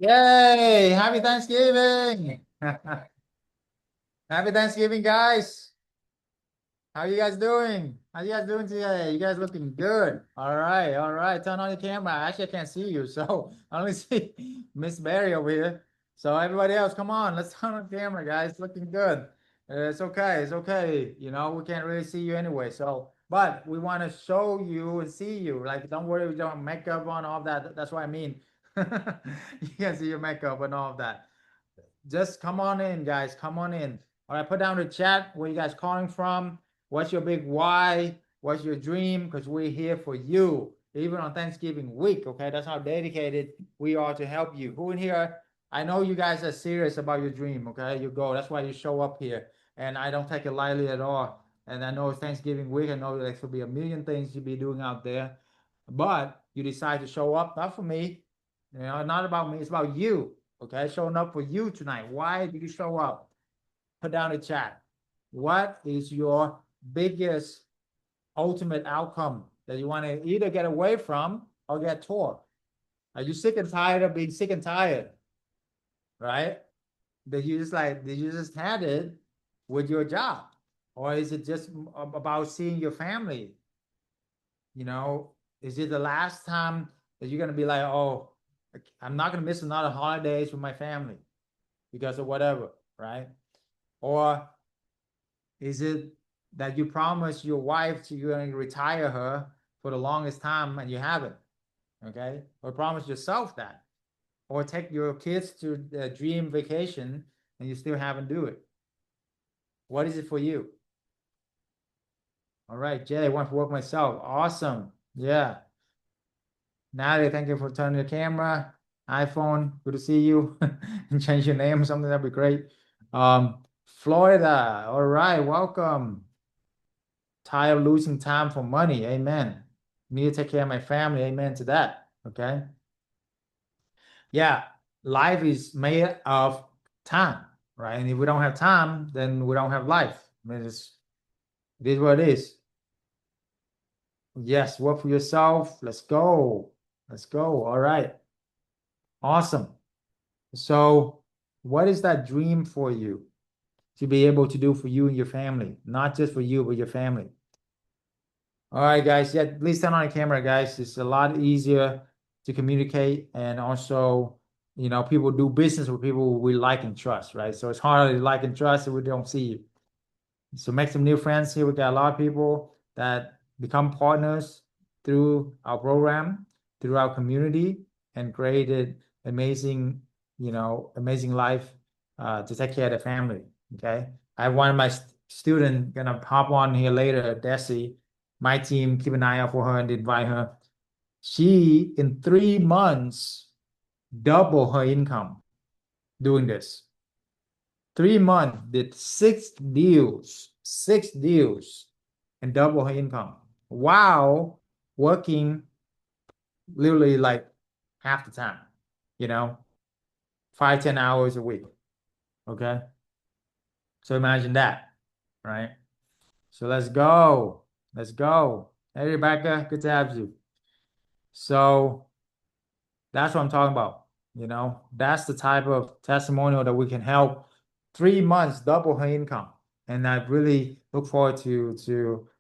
Yay! Happy Thanksgiving! Happy Thanksgiving, guys. How you guys doing? How you guys doing today? You guys looking good. All right, all right. Turn on your camera. Actually, I can't see you, so I only see Miss Barry over here. So everybody else, come on, let's turn on the camera, guys. Looking good. It's okay. It's okay. We can't really see you anyway. But we want to show you and see you. Like, don't worry, we don't have makeup on, all that. That's what I mean. You can see your makeup and all of that. Just come on in, guys. Come on in. All right, put down the chat where you guys calling from. What's your big why? What's your dream? Because we're here for you, even on Thanksgiving week. Okay, that's how dedicated we are to help you. Who in here? I know you guys are serious about your dream. Okay, your goal. That's why you show up here, and I don't take it lightly at all. And I know it's Thanksgiving week. I know there could be a million things you'd be doing out there, but you decide to show up. Not for me, not about me. It's about you. Okay, showing up for you tonight. Why did you show up? Put down the chat. What is your biggest ultimate outcome that you want to either get away from or get toward? Are you sick and tired of being sick and tired? Right? Did you just had it with your job? Or is it just about seeing your family? You know, is it the last time that you're gonna be like, oh, I'm not gonna miss another holidays with my family because of whatever, right? Or is it that you promised your wife you're going to retire her for the longest time and you haven't? Okay. Or promise yourself that. Or take your kids to the dream vacation and you still haven't do it. What is it for you? All right, Jay, I want to work myself. Awesome. Yeah. Natalie, thank you for turning the camera. iPhone, good to see you. And change your name or something, that'd be great. Florida, all right, welcome. Tired of losing time for money. Amen. Need to take care of my family. Amen to that. Okay. Yeah. Life is made of time, right? And if we don't have time, then we don't have life. I mean, it is what it is. Yes. Work for yourself. Let's go. Let's go. All right. Awesome. So, what is that dream for you to be able to do for you and your family? Not just for you, but your family. All right, guys. Yeah, please turn on the camera, guys. It's a lot easier to communicate, and also, people do business with people we like and trust, right? So it's harder to like and trust if we don't see you. So make some new friends here. We got a lot of people that become partners through our program, through our community, and created amazing life to take care of the family. Okay. I have one of my student gonna hop on here later, Desi. My team, keep an eye out for her and invite her. She, in 3 months, double her income doing this. 3 months, did six deals, and double her income while working literally like half the time, you know, 5, 10 hours a week. Okay. So imagine that, right? So let's go. Let's go. Hey, Rebecca, good to have you. So that's what I'm talking about. That's the type of testimonial that we can help. 3 months, double her income. And I really look forward to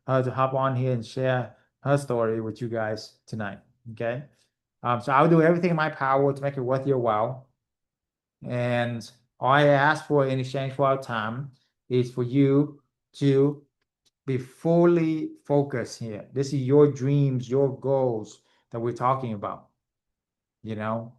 her to hop on here and share her story with you guys tonight. Okay. So I'll do everything in my power to make it worth your while. And all I ask for in exchange for our time is for you to be fully focused here. This is your dreams, your goals that we're talking about. You know,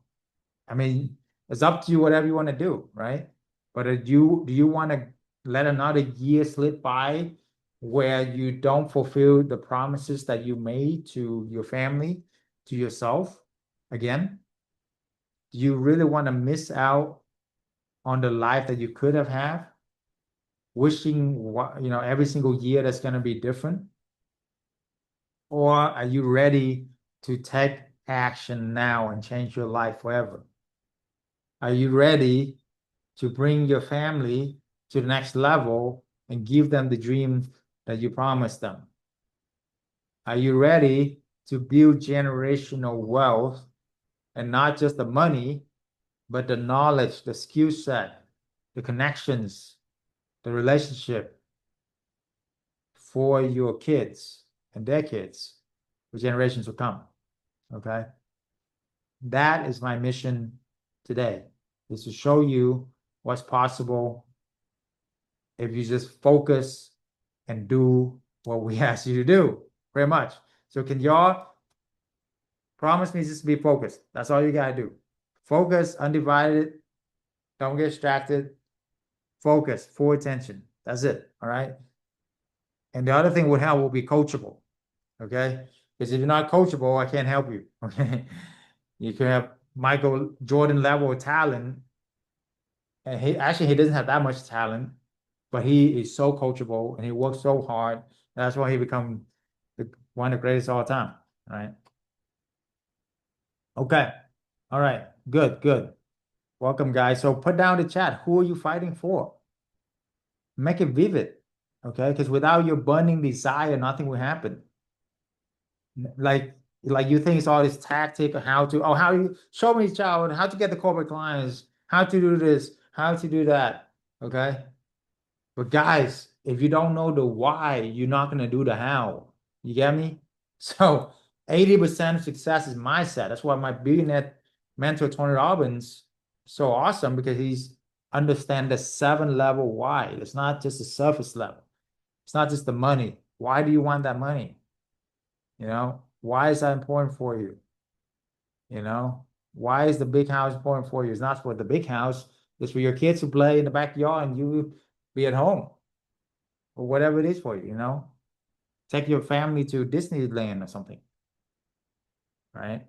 I mean, it's up to you, whatever you want to do, right? But do you want to let another year slip by where you don't fulfill the promises that you made to your family, to yourself again? Do you really want to miss out on the life that you could have had, wishing every single year that's going to be different? Or are you ready to take action now and change your life forever? Are you ready to bring your family to the next level and give them the dream that you promised them? Are you ready to build generational wealth and not just the money, but the knowledge, the skill set, the connections, the relationship for your kids and their kids for generations to come. Okay. That is my mission today, is to show you what's possible if you just focus and do what we ask you to do, very much. So can y'all promise me just to be focused? That's all you gotta do. Focus, undivided, don't get distracted. Focus, full attention. That's it. All right. And the other thing would help will be coachable. Okay. Because if you're not coachable, I can't help you. Okay. You can have Michael Jordan level of talent. And he doesn't have that much talent, but he is so coachable and he works so hard. That's why he become one of the greatest of all time. All right. Okay. All right. Good, good. Welcome, guys. So put down the chat. Who are you fighting for? Make it vivid. Okay. Because without your burning desire, nothing will happen. Like, like you think it's all this tactic or how you show me, child, how to get the corporate clients, how to do this, how to do that. Okay. But guys, if you don't know the why, you're not gonna do the how. You get me? So 80% of success is mindset. That's why my billionaire mentor Tony Robbins so awesome, because he's understand the 7 level why. It's not just the surface level. It's not just the money. Why do you want that money? You know, why is that important for you? You know, why is the big house important for you? It's not for the big house. It's for your kids to play in the backyard and you be at home or whatever it is for you, you know? Take your family to Disneyland or something, right?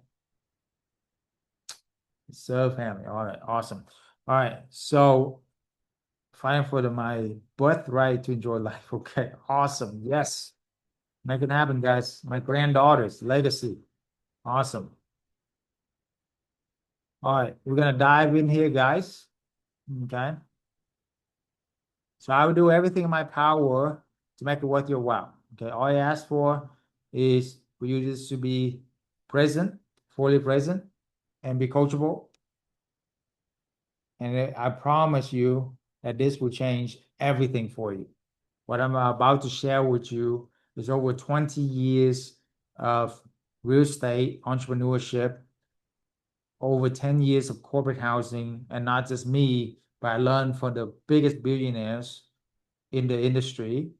Serve family. All right, awesome. All right, so fighting for my birthright to enjoy life. Okay, awesome. Yes, make it happen, guys. My granddaughter's legacy. Awesome. All right, we're gonna dive in here, guys. Okay. So I will do everything in my power to make it worth your while. Okay. All I ask for is for you just to be present, fully present, and be coachable. And I promise you that this will change everything for you. What I'm about to share with you is over 20 years of real estate entrepreneurship, over 10 years of corporate housing, and not just me, but I learned from the biggest billionaires in the industry,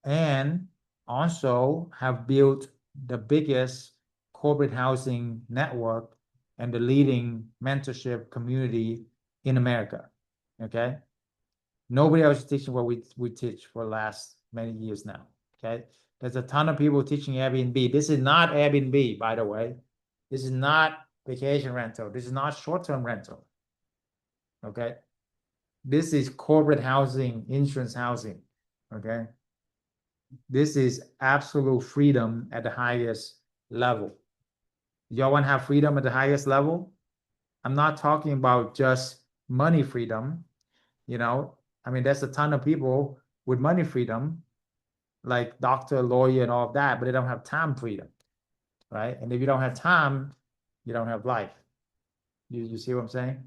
and also have built the biggest corporate housing network and the leading mentorship community in America. Okay. Nobody else is teaching what we teach for the last many years now. Okay. There's a ton of people teaching Airbnb. This is not Airbnb, by the way. This is not vacation rental. This is not short-term rental. Okay. This is corporate housing, insurance housing. Okay. This is absolute freedom at the highest level. Y'all want to have freedom at the highest level? I'm not talking about just money freedom. You know, I mean, there's a ton of people with money freedom, like doctor, lawyer, and all of that, but they don't have time freedom, right? And if you don't have time, you don't have life. You see what I'm saying?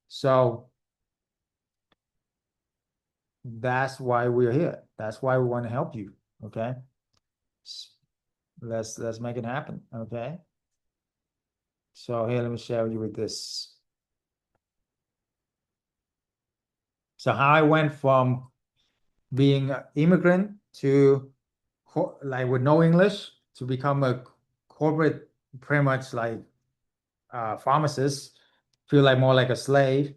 So that's why we're here. That's why we want to help you. Okay. Let's make it happen. Okay. So here, let me share with you with this. So how I went from being an immigrant to like with no English to become a corporate, pretty much like pharmacist, feel like more like a slave,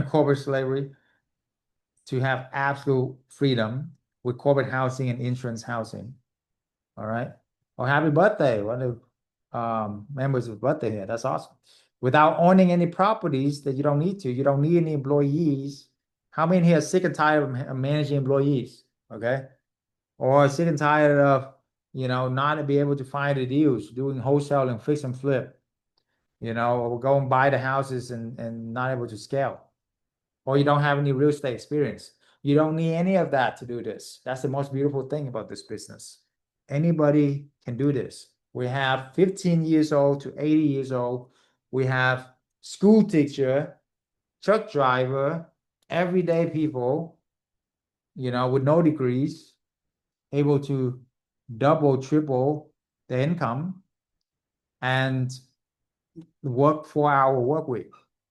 corporate slavery, to have absolute freedom with corporate housing and insurance housing. All right. Well, happy birthday. One of members of birthday here. That's awesome. Without owning any properties that you don't need to, you don't need any employees. How many here are sick and tired of managing employees? Okay. Or sick and tired of, not to be able to find the deals, doing wholesale and fix and flip, or go and buy the houses and not able to scale. Or you don't have any real estate experience. You don't need any of that to do this. That's the most beautiful thing about this business. Anybody can do this. We have 15 years old to 80 years old. We have school teacher truck driver, everyday people, with no degrees, able to double, triple the income and work 4 hour work week.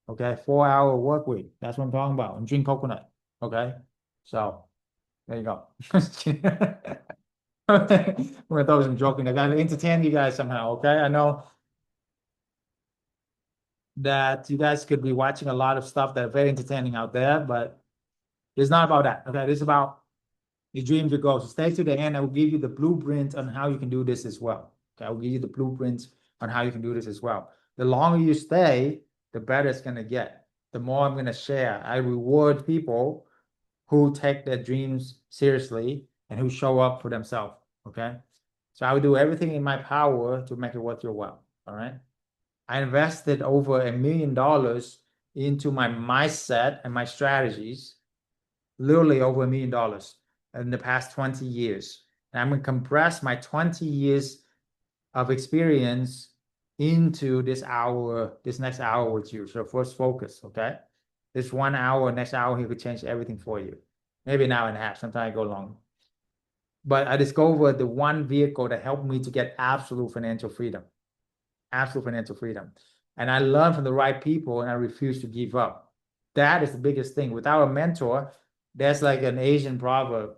Okay, 4 hour work week. That's what I'm talking about. And drink coconut. Okay. So there you go. I'm gonna throw some joking. I gotta entertain you guys somehow. Okay. I know that you guys could be watching a lot of stuff that are very entertaining out there, but it's not about that. Okay. It's about your dreams, your goals. So stay to the end. I will give you the blueprint on how you can do this as well. Okay. I will give you the blueprints on how you can do this as well. The longer you stay, the better it's gonna get. The more I'm gonna share. I reward people who take their dreams seriously and who show up for themselves. Okay. So I will do everything in my power to make it worth your while. All right. I invested over $1 million into my mindset and my strategies, literally over $1 million in the past 20 years. And I'm going to compress my 20 years of experience into this next hour with you. So first focus, okay? This 1 hour, next hour, he could change everything for you. Maybe an hour and a half, sometimes I go long. But I discovered the one vehicle that helped me to get absolute financial freedom. Absolute financial freedom. And I learned from the right people and I refuse to give up. That is the biggest thing. Without a mentor, there's like an Asian proverb,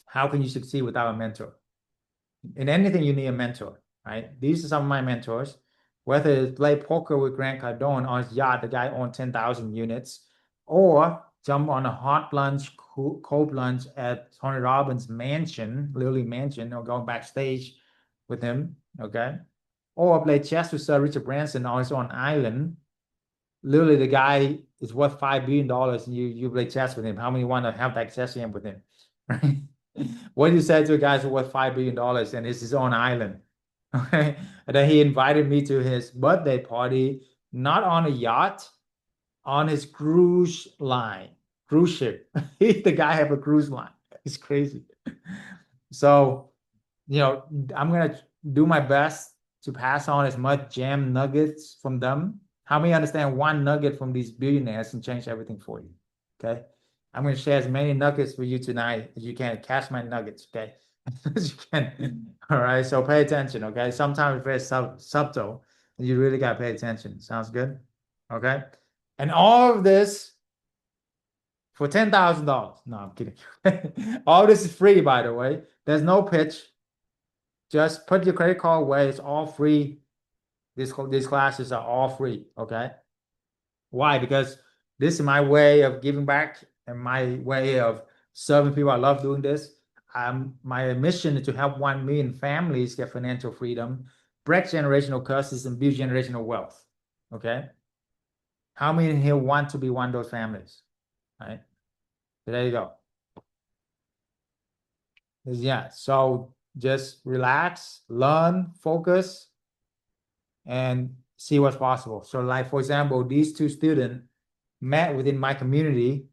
how can you succeed without a mentor? In anything, you need a mentor, right? These are some of my mentors. Whether it's play poker with Grant Cardone on his yacht, the guy owned 10,000 units, or jump on a hot lunch, cold lunch at Tony Robbins' mansion, literally mansion, or go backstage with him, okay? Or play chess with Sir Richard Branson on his own island. Literally, the guy is worth $5 billion, and you play chess with him. How many want to have that chess game with him, right? What do you say to a guy who's worth $5 billion and it's his own island? Okay. And then he invited me to his birthday party, not on a yacht, on his cruise ship. The guy have a cruise line. It's crazy. So, I'm gonna do my best to pass on as much jam nuggets from them. How many understand one nugget from these billionaires can change everything for you? Okay. I'm gonna share as many nuggets for you tonight as you can. Catch my nuggets, okay? As you can. All right. So pay attention, okay? Sometimes it's very subtle, and you really gotta pay attention. Sounds good? Okay. And all of this for $10,000. No, I'm kidding. All this is free, by the way. There's no pitch. Just put your credit card away. It's all free. These classes are all free. Okay. Why? Because this is my way of giving back and my way of serving people. I love doing this. My mission is to help 1 million families get financial freedom, break generational curses, and build generational wealth. Okay. How many in here want to be one of those families? Right. So there you go. Yeah. So just relax, learn, focus, and see what's possible. So like, for example, these two students met within my community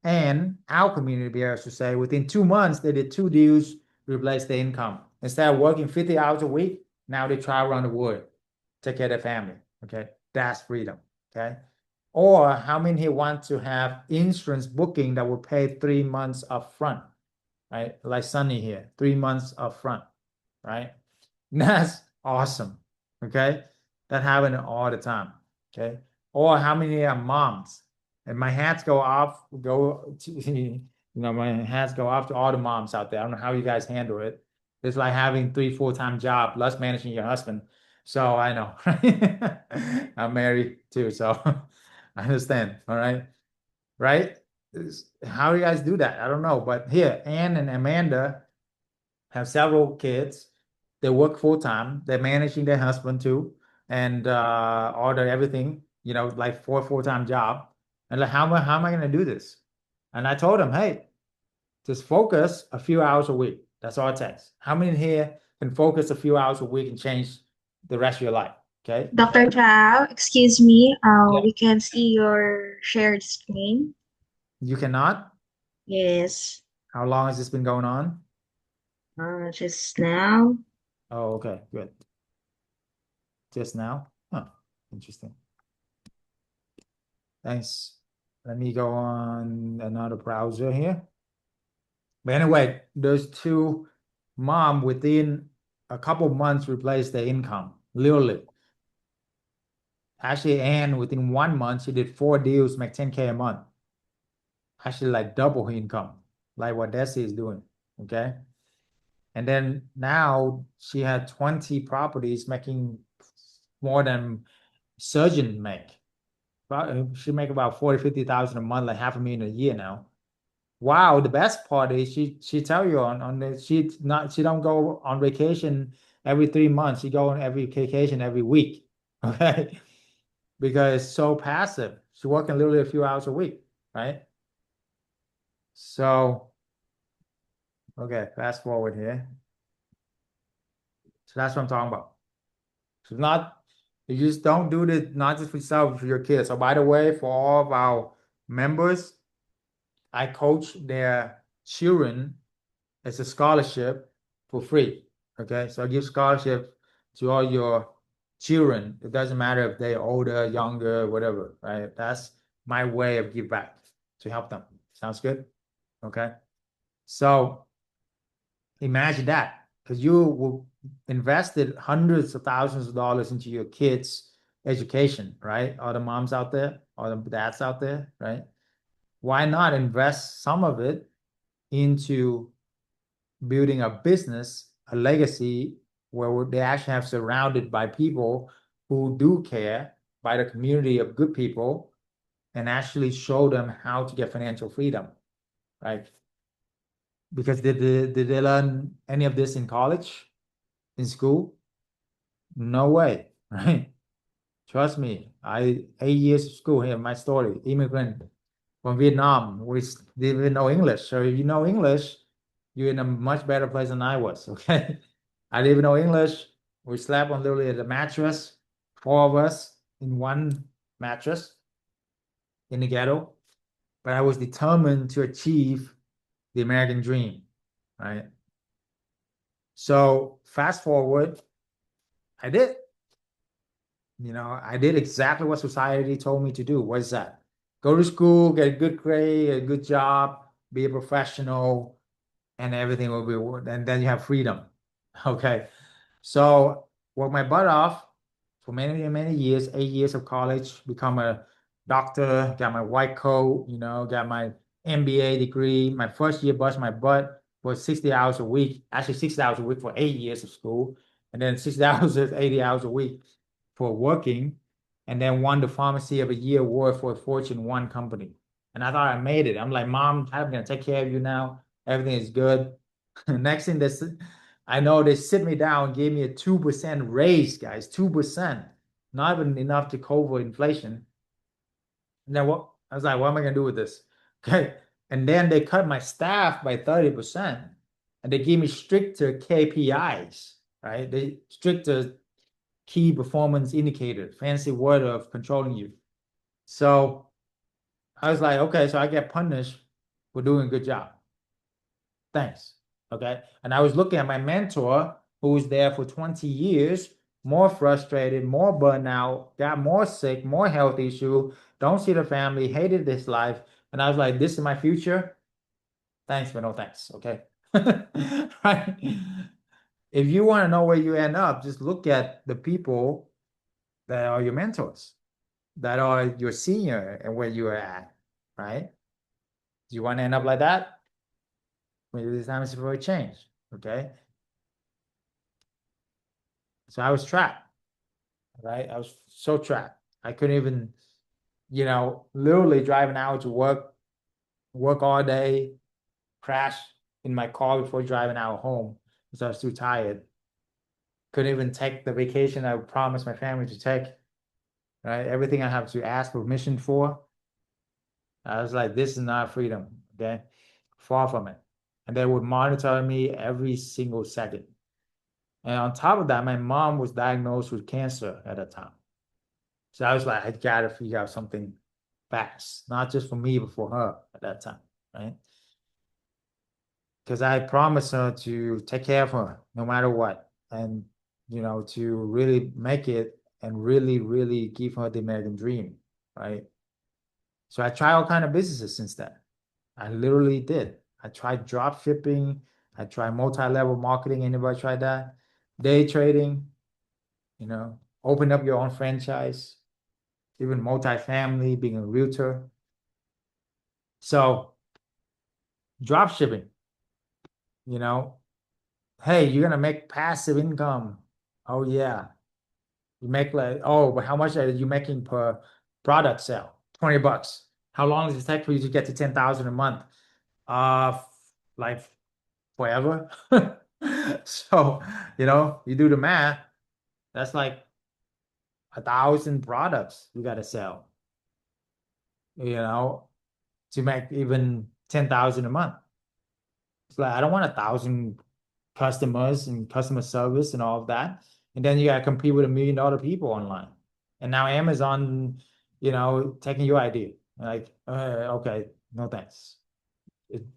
and our community, I should say, within 2 months, they did 2 deals, replaced their income. Instead of working 50 hours a week, now they travel around the world, take care of their family. Okay. That's freedom. Okay. Or how many here want to have insurance booking that will pay 3 months upfront, right? Like Sunny here, 3 months upfront, right? That's awesome. Okay. That happen all the time. Okay. Or how many are moms? And my hats go off, my hats go off to all the moms out there. I don't know how you guys handle it. It's like having 3 full-time job plus managing your husband. So I know. I'm married too, so I understand. All right. Right? How do you guys do that? I don't know. But here, Anne and Amanda have several kids. They work full time. They're managing their husband too, and order everything. Like four full-time job. And like, how am I going to do this? And I told them, hey, just focus a few hours a week. That's all it takes. How many here can focus a few hours a week and change the rest of your life? Okay. Dr. Chau, excuse me, Yeah. we can see your shared screen. You cannot. Yes, How long has this been going on? just now. Oh, okay, good. Just now. Huh. Interesting. Thanks. Let me go on another browser here. But anyway, those two mom within a couple months replaced their income, literally. Actually, Anne within 1 month, she did 4 deals, make 10K a month. Actually, like double her income, like what Desi is doing. Okay. And then now she had 20 properties making more than surgeon make. She make about 40, 50,000 a month, like half a million a year now. Wow, the best part is she tell you on the she don't go on vacation every 3 months. She go on every vacation every week. Okay. Because it's so passive. She's working literally a few hours a week, right? So okay, fast forward here. So that's what I'm talking about. So not you just don't do this not just for yourself, but for your kids. So by the way, for all of our members, I coach their children as a scholarship for free. Okay, so I give scholarship to all your children. It doesn't matter if they're older, younger, whatever, right? That's my way of give back to help them. Sounds good? Okay. So imagine that because you will invested hundreds of thousands of dollars into your kids' education, right? All the moms out there, all the dads out there, right? Why not invest some of it into building a business, a legacy where they actually have surrounded by people who do care, by the community of good people, and actually show them how to get financial freedom, right? Because did they learn any of this in college, in school? No way, right? Trust me, 8 years of school here, my story, immigrant from Vietnam, we didn't even know English. So if you know English, you're in a much better place than I was, okay? I didn't even know English. We slept on literally the mattress, four of us in one mattress in the ghetto. But I was determined to achieve the American dream, right? So fast forward, I did. I did exactly what society told me to do. What's that? Go to school, get a good grade, a good job, be a professional, and everything will be, and then you have freedom. Okay. So worked my butt off for many, many years, 8 years of college, become a doctor, got my white coat, got my MBA degree. My first year bust my butt for 60 hours a week, actually 60 hours a week for 8 years of school, and then 60 hours, 80 hours a week for working, and then won the Pharmacy of the Year award for a Fortune 1 company. And I thought I made it. I'm like, Mom, I'm gonna take care of you now. Everything is good. Next thing this, I know they sit me down, gave me a 2% raise, guys, 2%, not even enough to cover inflation. And then what? I was like, what am I gonna do with this? Okay. And then they cut my staff by 30%, and they gave me stricter KPIs, right? They stricter key performance indicator, fancy word of controlling you. So I was like, okay, so I get punished for doing a good job. Thanks. Okay. And I was looking at my mentor who was there for 20 years, more frustrated, more burnout, got more sick, more health issue, don't see the family, hated this life. And I was like, this is my future. Thanks, but no thanks. Okay. Right. If you want to know where you end up, just look at the people that are your mentors, that are your senior and where you are at, right? Do you want to end up like that? Maybe this time is for a change. Okay. So I was trapped, right? I was so trapped. I couldn't even, literally drive an hour to work all day, crash in my car before driving out home because I was too tired. Couldn't even take the vacation I promised my family to take, right? Everything I have to ask permission for. I was like, this is not freedom, okay? Far from it. And they would monitor me every single second. And on top of that, my mom was diagnosed with cancer at that time. So I was like, I gotta figure out something fast, not just for me, but for her at that time, right? Because I promised her to take care of her no matter what, and to really make it and really, really give her the American dream, right? So I tried all kind of businesses since then. I literally did. I tried drop shipping. I tried multi-level marketing. Anybody tried that? Day trading, open up your own franchise, even multifamily, being a realtor. So drop shipping, you know, hey, you're gonna make passive income. Oh yeah. You make like, oh, but how much are you making per product sale? $20. How long does it take for you to get to 10,000 a month? Like forever. So, you do the math, that's like 1,000 products you gotta sell, you know, to make even 10,000 a month. It's like I don't want 1,000 customers and customer service and all of that. And then you gotta compete with $1 million people online. And now Amazon, taking your idea. Like, okay, no thanks.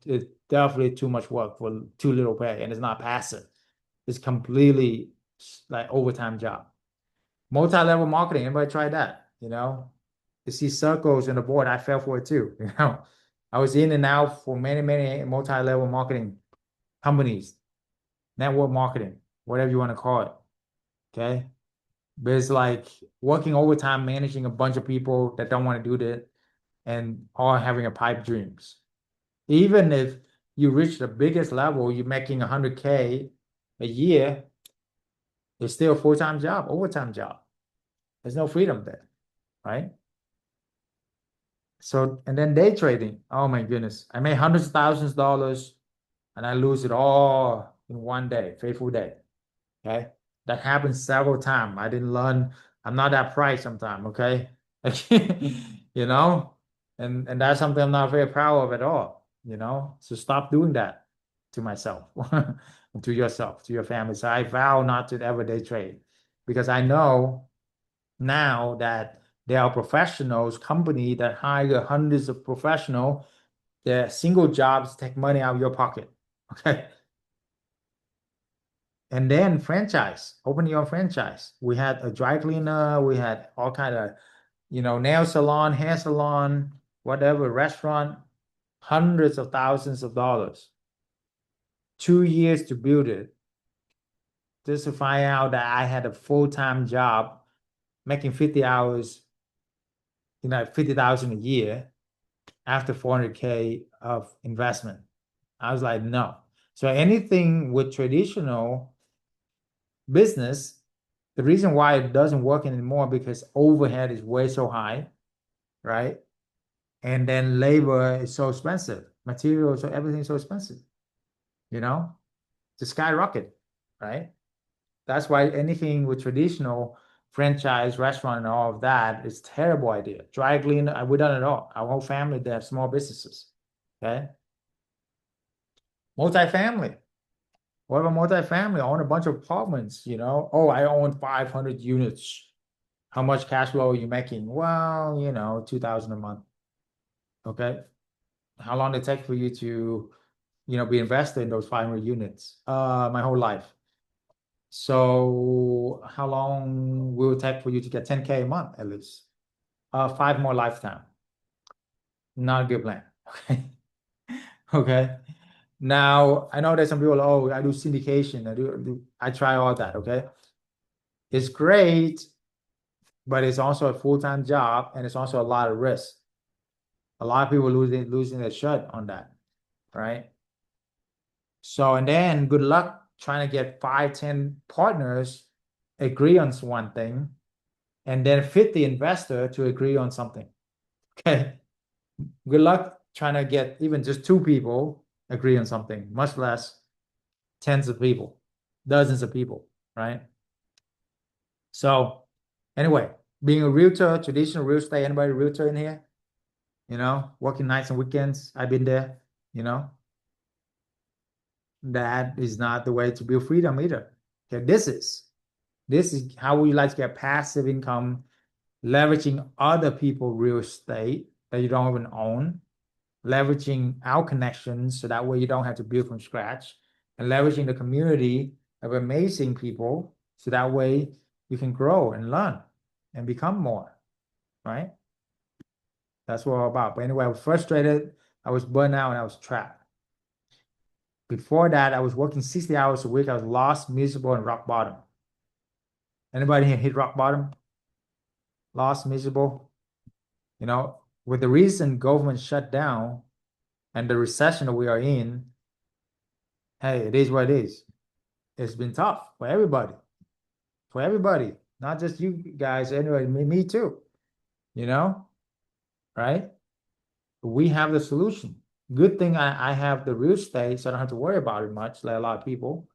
It's definitely too much work for too little pay, and it's not passive. It's completely like overtime job. Multi-level marketing, anybody try that? You see circles in the board, I fell for it too. I was in and out for many, many multi-level marketing companies, network marketing, whatever you want to call it. Okay. But it's like working overtime, managing a bunch of people that don't want to do that and all having a pipe dreams. Even if you reach the biggest level, you're making 100K a year, it's still a full-time job, overtime job. There's no freedom there, right? So, and then day trading. Oh my goodness. I made hundreds of thousands of dollars and I lose it all in one day, fateful day. Okay. That happens several times. I didn't learn. I'm not that bright sometimes. Okay. You know, and that's something I'm not very proud of at all. So stop doing that to myself, to yourself, to your family. So I vow not to ever day trade because I know now that there are professionals, company that hire hundreds of professional, their single jobs take money out of your pocket. Okay. And then franchise, open your own franchise. We had a dry cleaner, we had all kind of, nail salon, hair salon, whatever, restaurant, hundreds of thousands of dollars. 2 years to build it, just to find out that I had a full-time job making 50 hours, 50,000 a year after 400K of investment. I was like, no. So anything with traditional business, the reason why it doesn't work anymore because overhead is way so high, right? And then labor is so expensive, materials, so everything's so expensive, you know, to skyrocket, right? That's why anything with traditional franchise restaurant and all of that is terrible idea. Dry cleaner, we done it all. Our whole family, they have small businesses. Okay. Multifamily. What about multifamily? I own a bunch of apartments. Oh, I own 500 units. How much cash flow are you making? Well, 2,000 a month. Okay. How long did it take for you to, be invested in those 500 units? My whole life. So how long will it take for you to get 10K a month at least? Five more lifetime. Not a good plan. Okay. Okay. Now I know that some people, oh, I do syndication. I try all that. Okay. It's great, but it's also a full-time job and it's also a lot of risk. A lot of people losing their shut on that, right? So, and then good luck trying to get 5, 10 partners agree on one thing and then fit the investor to agree on something. Okay. Good luck trying to get even just 2 people agree on something, much less tens of people, dozens of people, right? So anyway, being a realtor, traditional real estate, anybody realtor in here? Working nights and weekends. I've been there, you know. That is not the way to build freedom either. Okay, this is how we like to get passive income, leveraging other people real estate that you don't even own, leveraging our connections so that way you don't have to build from scratch, and leveraging the community of amazing people so that way you can grow and learn and become more, right? That's what I'm about. But anyway, I was frustrated. I was burnt out and I was trapped. Before that, I was working 60 hours a week. I was lost, miserable, and rock bottom. Anybody here hit rock bottom? Lost, miserable? You know, with the recent government shutdown and the recession that we are in, hey, it is what it is. It's been tough for everybody, not just you guys. Anyway, me too, you know, right? We have the solution. Good thing I have the real estate, so I don't have to worry about it much, like a lot of people.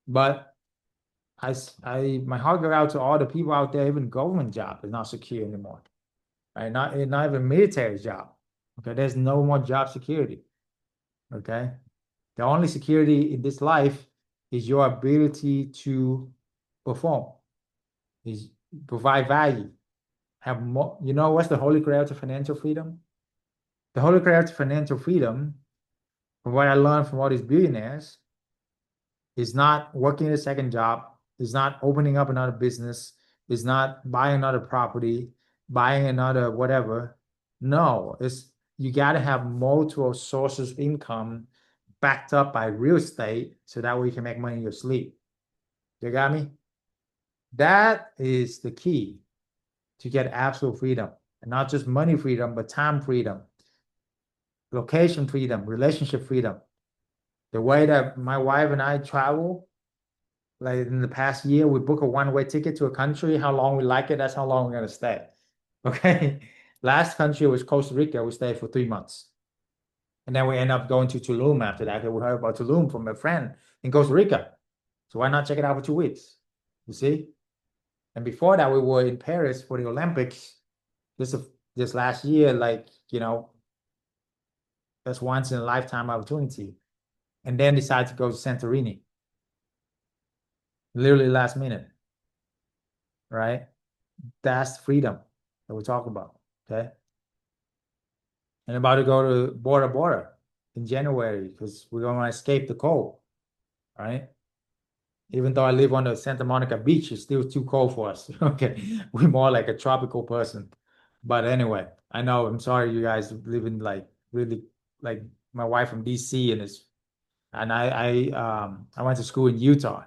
But my heart goes out to all the people out there. Even government job is not secure anymore, right? Not even military job. Okay, there's no more job security. Okay, the only security in this life is your ability to perform, is provide value, have more. You know what's the holy grail to financial freedom? The holy grail to financial freedom, from what I learned from all these billionaires, is not working a second job, is not opening up another business, is not buying another property, buying another whatever. No, it's you got to have multiple sources of income backed up by real estate so that way you can make money in your sleep. You got me? That is the key to get absolute freedom. And not just money freedom, but time freedom, location freedom, relationship freedom. The way that my wife and I travel, like in the past year, we book a one-way ticket to a country. How long we like it, that's how long we're gonna stay. Okay. Last country was Costa Rica. We stayed for 3 months. And then we end up going to Tulum after that. We heard about Tulum from a friend in Costa Rica. So why not check it out for 2 weeks? You see? And before that, we were in Paris for the Olympics. This this last year, like, that's once in a lifetime opportunity. And then decided to go to Santorini, literally last minute, right? That's freedom that we're talking about. Okay. And about to go to Bora Bora in January because we're going to escape the cold, right? Even though I live on the Santa Monica beach, it's still too cold for us. Okay. We're more like a tropical person. But anyway, I know, I'm sorry you guys live in like really, like my wife from DC and I went to school in Utah.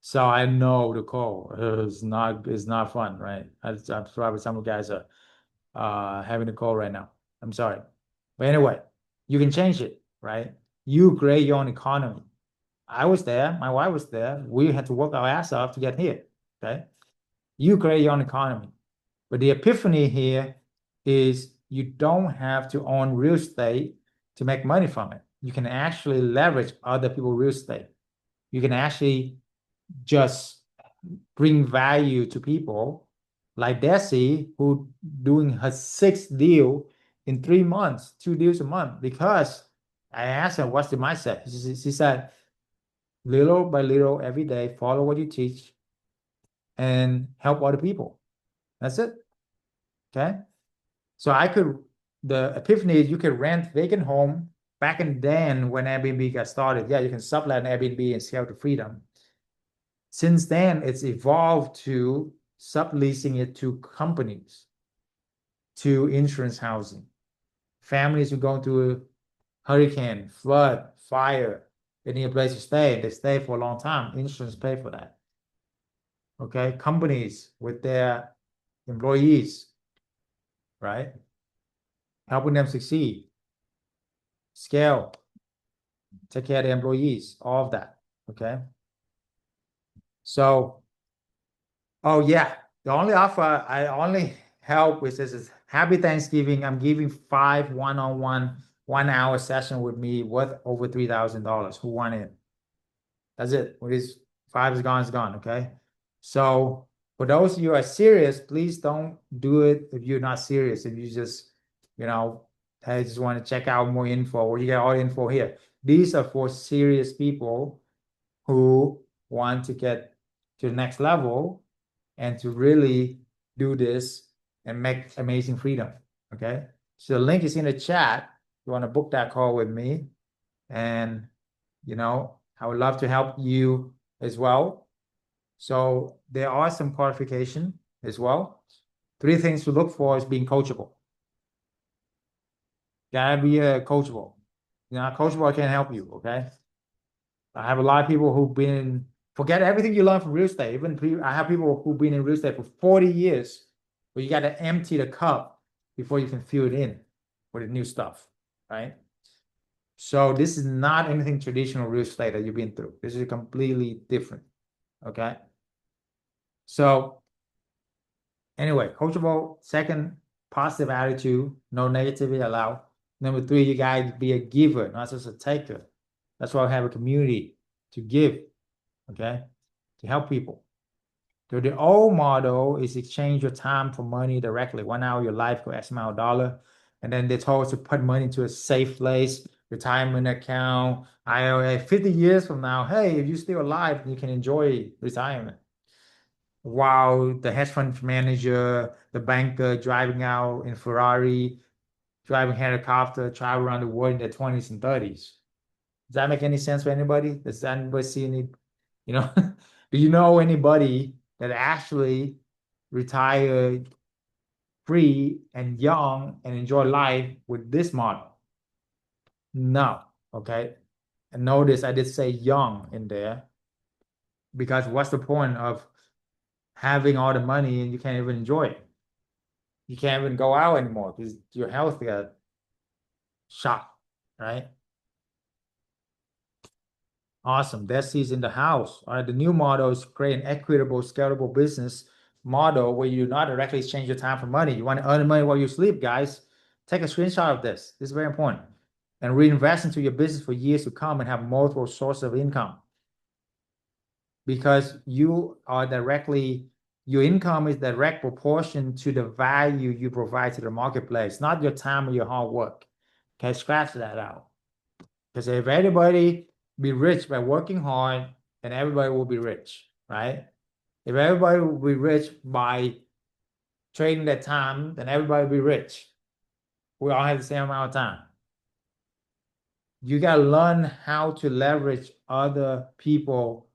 So I know the cold. It's not fun, right? I'm sorry some of you guys are having a cold right now. I'm sorry. But anyway, you can change it, right? You create your own economy. I was there, my wife was there. We had to work our ass off to get here. Okay. You create your own economy. But the epiphany here is you don't have to own real estate to make money from it. You can actually leverage other people's real estate. You can actually just bring value to people like Desi, who doing her sixth deal in 3 months, 2 deals a month, because I asked her, what's the mindset? She said, little by little, every day, follow what you teach and help other people. That's it. Okay. So the epiphany is you could rent vacant home back in then when Airbnb got started. Yeah, you can sublet an Airbnb and scale to freedom. Since then, it's evolved to subleasing it to companies, to insurance housing. Families who go through a hurricane, flood, fire, they need a place to stay. They stay for a long time. Insurance pay for that. Okay, companies with their employees, right? Helping them succeed, scale, take care of the employees, all of that. Okay. So, oh yeah, the only offer I only help with this is Happy Thanksgiving. I'm giving 5 one-on-one 1 hour session with me worth over $3,000. Who want it? That's it. What is 5 is gone, is gone. Okay. So for those of you who are serious, please don't do it if you're not serious. If you just, you know, I just want to check out more info, or you get all the info here. These are for serious people who want to get to the next level and to really do this and make amazing freedom. Okay. So the link is in the chat. You want to book that call with me. And, I would love to help you as well. So there are some qualification as well. 3 things to look for is being coachable. Gotta be coachable. Coachable can't help you, okay? I have a lot of people who've been, forget everything you learn from real estate. I have people who've been in real estate for 40 years, but you got to empty the cup before you can fill it in with the new stuff, right? So this is not anything traditional real estate that you've been through. This is completely different, okay? So anyway, coachable, second, positive attitude, no negativity allowed. Number three, you guys be a giver, not just a taker. That's why we have a community to give, okay? To help people. So the old model is exchange your time for money directly. 1 hour of your life for X amount of dollar. And then they told us to put money into a safe place, retirement account, IRA. 50 years from now, hey, if you're still alive, you can enjoy retirement. While the hedge fund manager, the banker driving out in Ferrari, driving helicopter, travel around the world in their 20s and 30s. Does that make any sense for anybody? Does anybody see any, you know, do you know anybody that actually retired free and young and enjoy life with this model? No. Okay. And notice I did say young in there because what's the point of having all the money and you can't even enjoy it? You can't even go out anymore because your health got shot, right? Awesome. Desi's in the house. All right. The new model is create an equitable, scalable business model where you do not directly exchange your time for money. You want to earn money while you sleep, guys. Take a screenshot of this. This is very important. And reinvest into your business for years to come and have multiple sources of income. Because you are directly, your income is direct proportion to the value you provide to the marketplace, not your time or your hard work. Okay, scratch that out. Because if everybody be rich by working hard, then everybody will be rich, right? If everybody will be rich by trading their time, then everybody will be rich. We all have the same amount of time. You got to learn how to leverage other people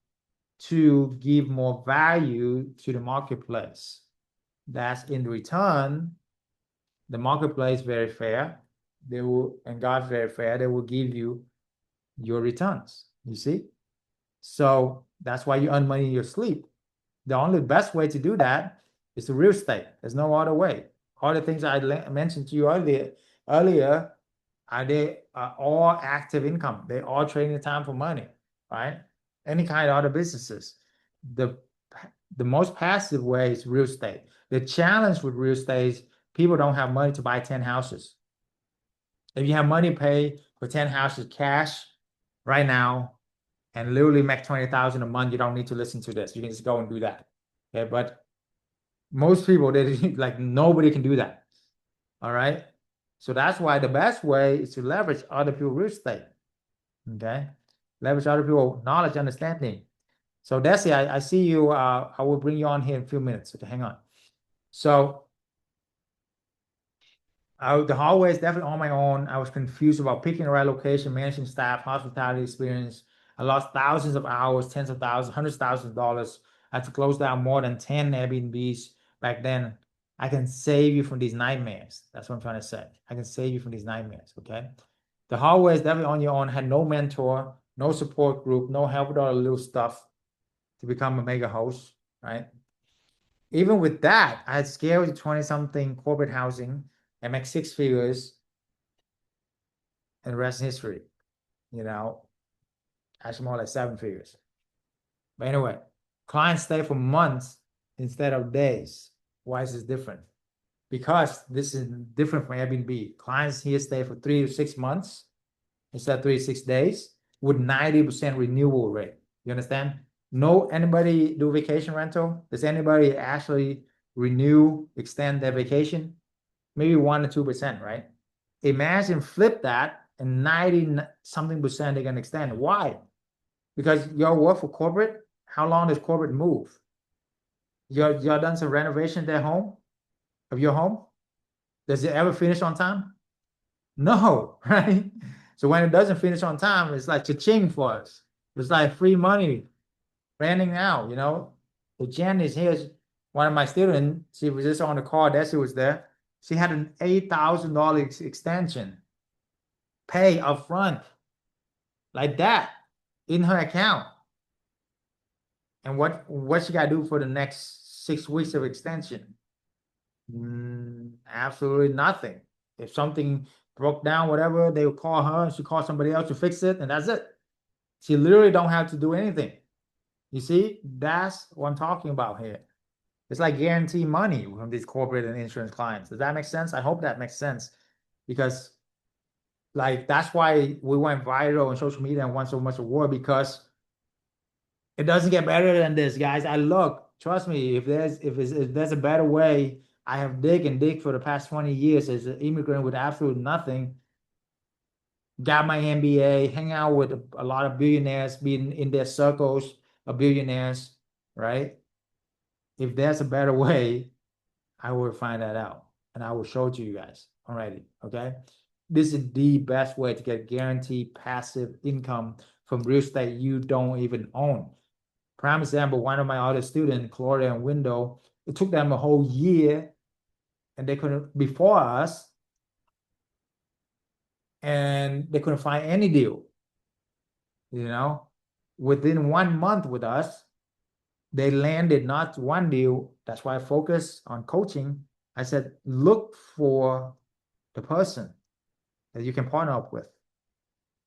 to give more value to the marketplace. That's in return, the marketplace very fair. They will, and God's very fair. They will give you your returns. You see? So that's why you earn money in your sleep. The only best way to do that is the real estate. There's no other way. All the things I mentioned to you earlier are they are all active income. They all trading the time for money, right? Any kind of other businesses. The the most passive way is real estate. The challenge with real estate is people don't have money to buy 10 houses. If you have money to pay for 10 houses cash right now, and literally make 20,000 a month, you don't need to listen to this. You can just go and do that. Okay, but most people, they like nobody can do that. All right. So that's why the best way is to leverage other people's real estate. Okay. Leverage other people's knowledge, understanding. So that's it. I see you. I will bring you on here in a few minutes. Okay, hang on. So the hallway is definitely on my own. I was confused about picking the right location, managing staff, hospitality experience. I lost thousands of hours, tens of thousands, hundreds of thousands of dollars. I had to close down more than 10 Airbnbs back then. I can save you from these nightmares. That's what I'm trying to say. I can save you from these nightmares, okay? The hallway is definitely on your own. Had no mentor, no support group, no help with all the little stuff to become a mega host, right? Even with that, I had scaled to 20-something corporate housing and make six figures, and the rest is history, you know, actually more like seven figures. But anyway, clients stay for months instead of days. Why is this different? Because this is different from Airbnb. Clients here stay for 3 to 6 months instead of 3 to 6 days with 90% renewal rate. You understand? No, anybody do vacation rental? Does anybody actually renew, extend their vacation? Maybe 1 to 2%, right? Imagine flip that and 90 something percent they can extend. Why? Because y'all work for corporate. How long does corporate move? Y'all done some renovation at home, of your home? Does it ever finish on time? No, right? So when it doesn't finish on time, it's like cha-ching for us. It's like free money renting out, you know? So Jen is here, one of my students. She was just on the call. Desi was there. She had an $8,000 extension pay upfront like that in her account. And what she got to do for the next 6 weeks of extension? Absolutely nothing. If something broke down, whatever, they would call her. She call somebody else to fix it, and that's it. She literally don't have to do anything. You see, that's what I'm talking about here. It's like guarantee money from these corporate and insurance clients. Does that make sense? I hope that makes sense because like that's why we went viral on social media and won so much award because it doesn't get better than this, guys. I look, trust me, if there's a better way, I have dig and dig for the past 20 years as an immigrant with absolutely nothing. Got my MBA, hang out with a lot of billionaires, being in their circles of billionaires, right? If there's a better way, I will find that out and I will show it to you guys already. Okay. This is the best way to get guaranteed passive income from real estate you don't even own. Prime example, one of my other students, Claudia and Window, it took them a whole year and they couldn't, before us, and they couldn't find any deal. You know, within 1 month with us, they landed not one deal. That's why I focus on coaching. I said, look for the person that you can partner up with.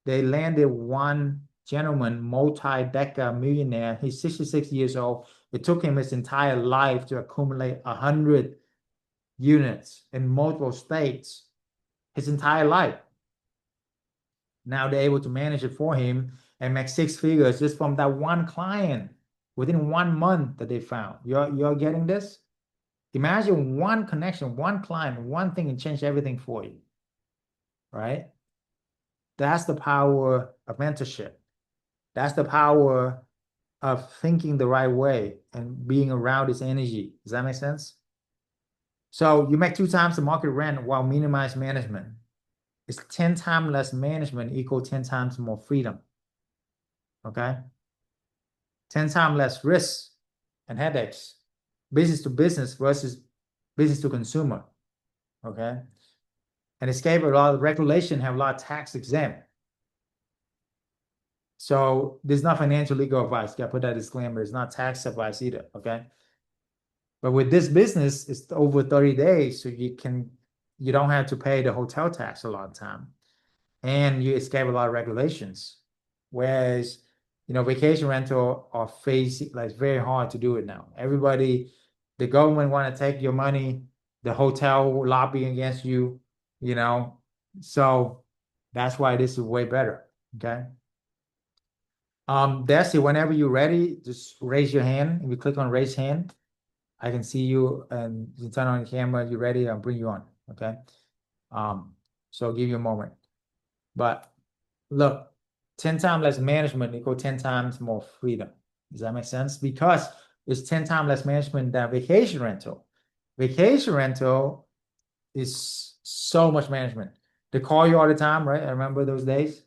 They landed one gentleman, multi-decade millionaire. He's 66 years old. It took him his entire life to accumulate 100 units in multiple states, his entire life. Now they're able to manage it for him and make 6 figures just from that one client within 1 month that they found. You're getting this? Imagine one connection, one client, one thing can change everything for you, right? That's the power of mentorship. That's the power of thinking the right way and being around this energy. Does that make sense? So you make 2 times the market rent while minimize management. It's 10 times less management equal 10 times more freedom. Okay? 10 times less risks and headaches. Business to business versus business to consumer. Okay? And escape a lot of regulation, have a lot of tax exempt. So there's not financial legal advice. Got to put that disclaimer. It's not tax advice either. Okay. But with this business, it's over 30 days. So you don't have to pay the hotel tax a lot of time. And you escape a lot of regulations. Whereas, vacation rental are facing like it's very hard to do it now. Everybody, the government want to take your money, the hotel lobbying against you, so that's why this is way better. Okay. Desi, whenever you're ready, just raise your hand. If you click on raise hand, I can see you and you turn on the camera. You ready? I'll bring you on. Okay. So I'll give you a moment. But look, 10 times less management equal 10 times more freedom. Does that make sense? Because it's 10 times less management than vacation rental. Vacation rental is so much management. They call you all the time, right? I remember those days.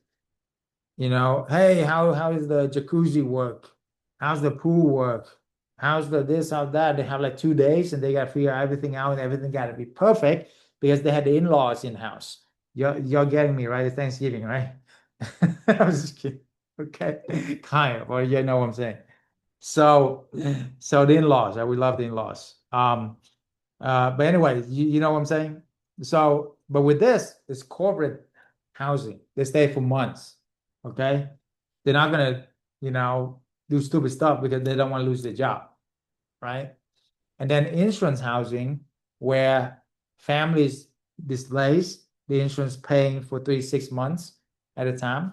Hey, how does the jacuzzi work? How's the pool work? How's the this, how that? They have like 2 days and they got to figure everything out and everything got to be perfect because they had the in-laws in-house. You're getting me, right? It's Thanksgiving, right? I was just kidding. Okay. Kind of, or you know what I'm saying. So the in-laws, right? We love the in-laws. But anyway, you know what I'm saying? So, but with this, it's corporate housing. They stay for months. Okay. They're not gonna, do stupid stuff because they don't want to lose their job. Right. And then insurance housing, where families displaced, the insurance paying for 3 6 months at a time.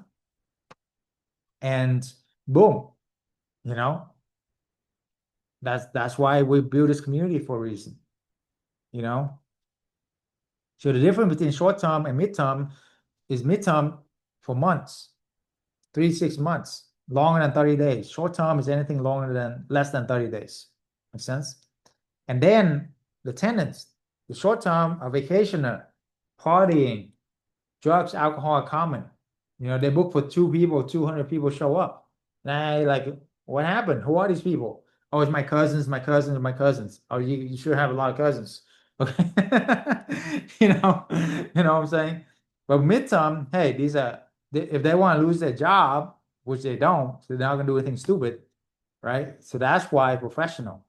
And boom, you know, that's why we build this community for a reason. So the difference between short term and midterm is midterm for months, 3 6 months, longer than 30 days. Short term is anything less than 30 days. Makes sense? And then the tenants, the short term are vacationer, partying, drugs, alcohol are common. They book for 2 people, 200 people show up. And I like, what happened? Who are these people? Oh, it's my cousins, my cousins, my cousins. Oh, you should have a lot of cousins. Okay. You know what I'm saying? But midterm, hey, if they want to lose their job, which they don't, so they're not gonna do anything stupid, right? So that's why professional.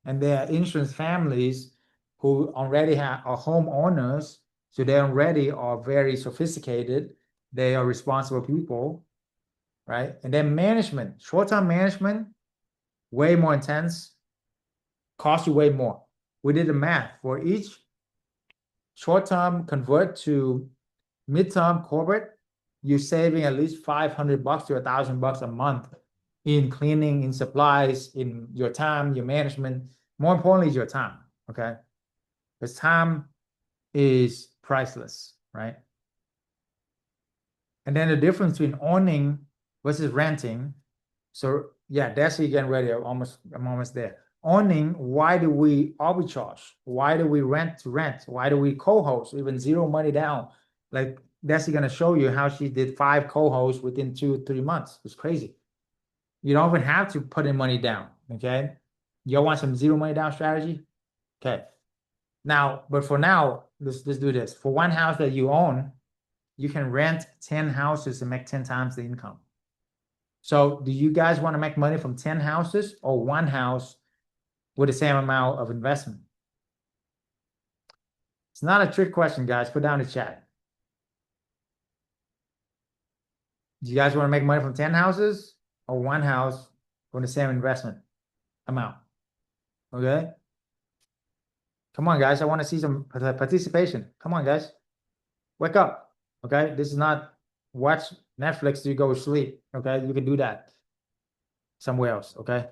And there are insurance families who already are homeowners, so they already are very sophisticated. They are responsible people, right? And then management, short-term management, way more intense, costs you way more. We did the math for each short-term convert to midterm corporate, you're saving at least $500 to $1,000 a month in cleaning, in supplies, in your time, your management. More importantly, is your time. Okay, because time is priceless, right? And then the difference between owning versus renting. So yeah, that's you getting ready. I'm almost there. Owning, why do we arbitrage? Why do we rent to rent? Why do we co-host even zero money down? Like Desi gonna show you how she did 5 co-hosts within 2-3 months. It's crazy. You don't even have to put in money down. Okay. You want some zero money down strategy? Okay. Now, but for now, let's do this. For one house that you own, you can rent 10 houses and make 10 times the income. So do you guys want to make money from 10 houses or one house with the same amount of investment? It's not a trick question, guys. Put down the chat. Do you guys want to make money from 10 houses or one house from the same investment amount? Okay. Come on, guys. I want to see some participation. Come on, guys. Wake up. Okay. This is not watch Netflix till you go to sleep. Okay. You can do that somewhere else. Okay.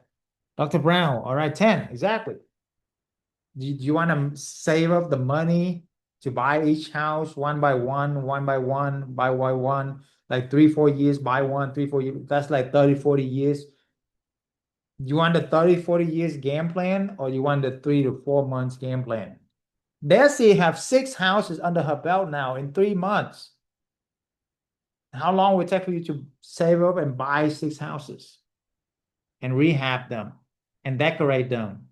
Dr. Brown. All right. 10. Exactly. Do you want to save up the money to buy each house one by one, by one, like 3-4 years, buy one, 3-4 years? That's like 30-40 years. You want the 30-40 years game plan, or you want the 3 to 4 months game plan? Desi have 6 houses under her belt now in 3 months. How long would it take for you to save up and buy 6 houses and rehab them and decorate them?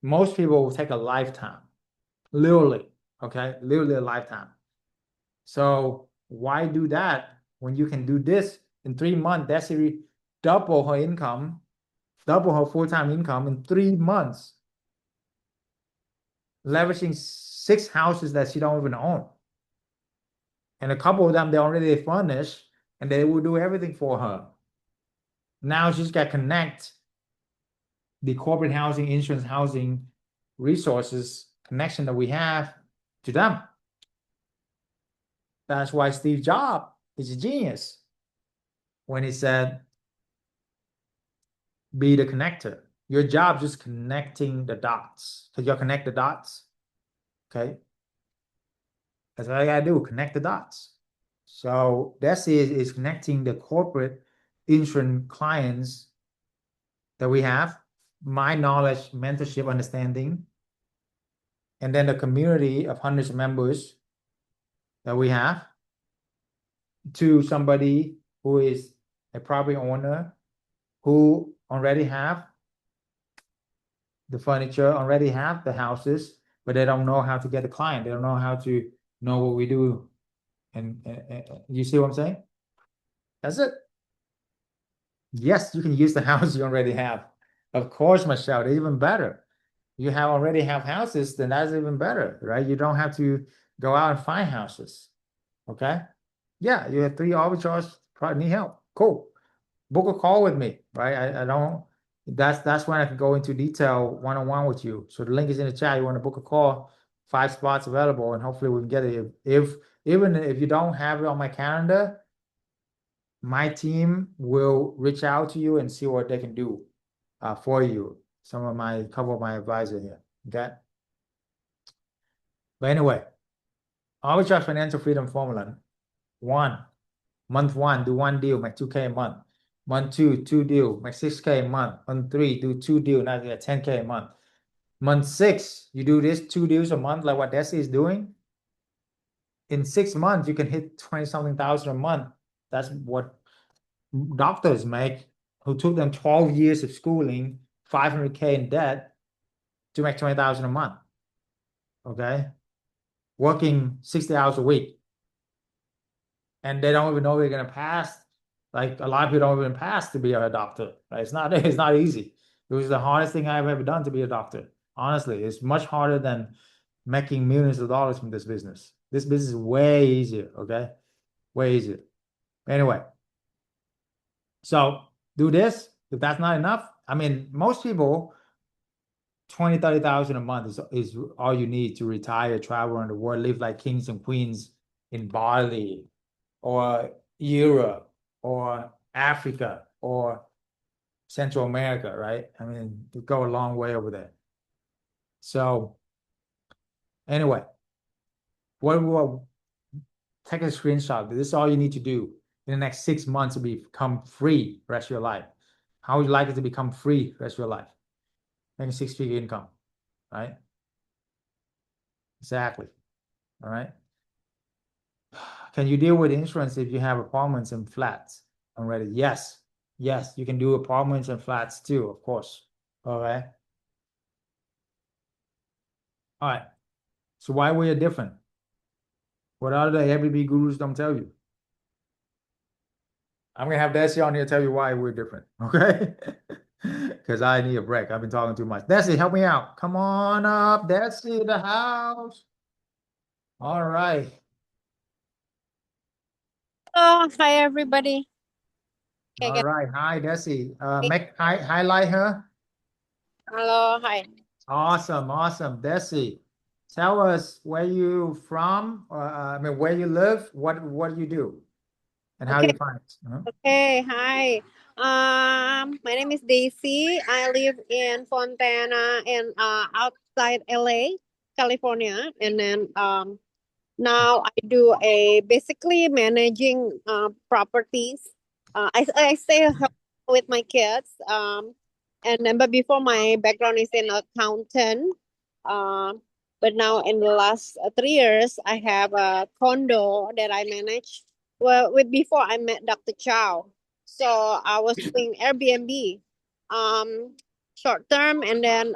Most people will take a lifetime, literally, okay? Literally a lifetime. So why do that when you can do this in 3 months? That's double her income, double her full-time income in 3 months, leveraging 6 houses that she don't even own. And a couple of them, they already furnished and they will do everything for her. Now she's got to connect the corporate housing, insurance housing resources connection that we have to them. That's why Steve Jobs is a genius when he said, be the connector. Your job is just connecting the dots. So you'll connect the dots. Okay. That's all I gotta do, connect the dots. So that's is connecting the corporate insurance clients that we have, my knowledge, mentorship, understanding, and then the community of hundreds of members that we have to somebody who is a property owner who already have the furniture, already have the houses, but they don't know how to get the client. They don't know how to know what we do. And you see what I'm saying? That's it. Yes, you can use the house you already have. Of course, Michelle, they're even better. You already have houses, then that's even better, right? You don't have to go out and find houses. Okay. Yeah, you have 3 arbitrage, probably need help. Cool. Book a call with me, right? I don't, that's when I can go into detail one-on-one with you. So the link is in the chat. You want to book a call, 5 spots available, and hopefully we can get it. Even if you don't have it on my calendar, my team will reach out to you and see what they can do for you. Couple of my advisors here. Okay. But anyway, arbitrage financial freedom formula. Month 1, do 1 deal, make 2K a month. Month 2, 2 deal, make 6K a month. Month 3, do 2 deal, now you get 10K a month. Month 6, you do this 2 deals a month, like what Desi is doing. In 6 months, you can hit 20-something thousand a month. That's what doctors make, who took them 12 years of schooling, 500K in debt to make 20,000 a month. Okay. working 60 hours a week. And they don't even know they're gonna pass. Like a lot of people don't even pass to be a doctor. Right? It's not easy. It was the hardest thing I've ever done to be a doctor. Honestly, it's much harder than making millions of dollars from this business. This business is way easier, okay? Way easier. Anyway, so do this. If that's not enough, I mean, most people, 20, 30,000 a month is all you need to retire, travel around the world, live like kings and queens in Bali or Europe or Africa or Central America, right? I mean, you go a long way over there. So anyway, what will take a screenshot. This is all you need to do in the next 6 months to become free the rest of your life. How would you like it to become free the rest of your life? Making six-figure income, right? Exactly. All right. Can you deal with insurance if you have apartments and flats already? Yes. Yes, you can do apartments and flats too, of course. All right. All right. So why we are different? What other FBB gurus don't tell you? I'm gonna have Desi on here tell you why we're different. Okay. Because I need a break. I've been talking too much. Desi, help me out. Come on up. Desi, the house. All right. Oh, hi everybody. Okay, All right. Hi, Desi. Highlight her. hello, hi. Awesome, awesome. Desi, tell us where you from, I mean, where you live, what do you do, and how Okay, you find it. okay, hi. My name is Daisy. I live in Fontana and outside LA, California, and then now I do a basically managing properties. I stay home with my kids. And then but before my background is in accountant. Um, but now in the last 3 years, I have a condo that I manage. Well, with before I met Dr. Chau, so I was doing Airbnb, um, short term and then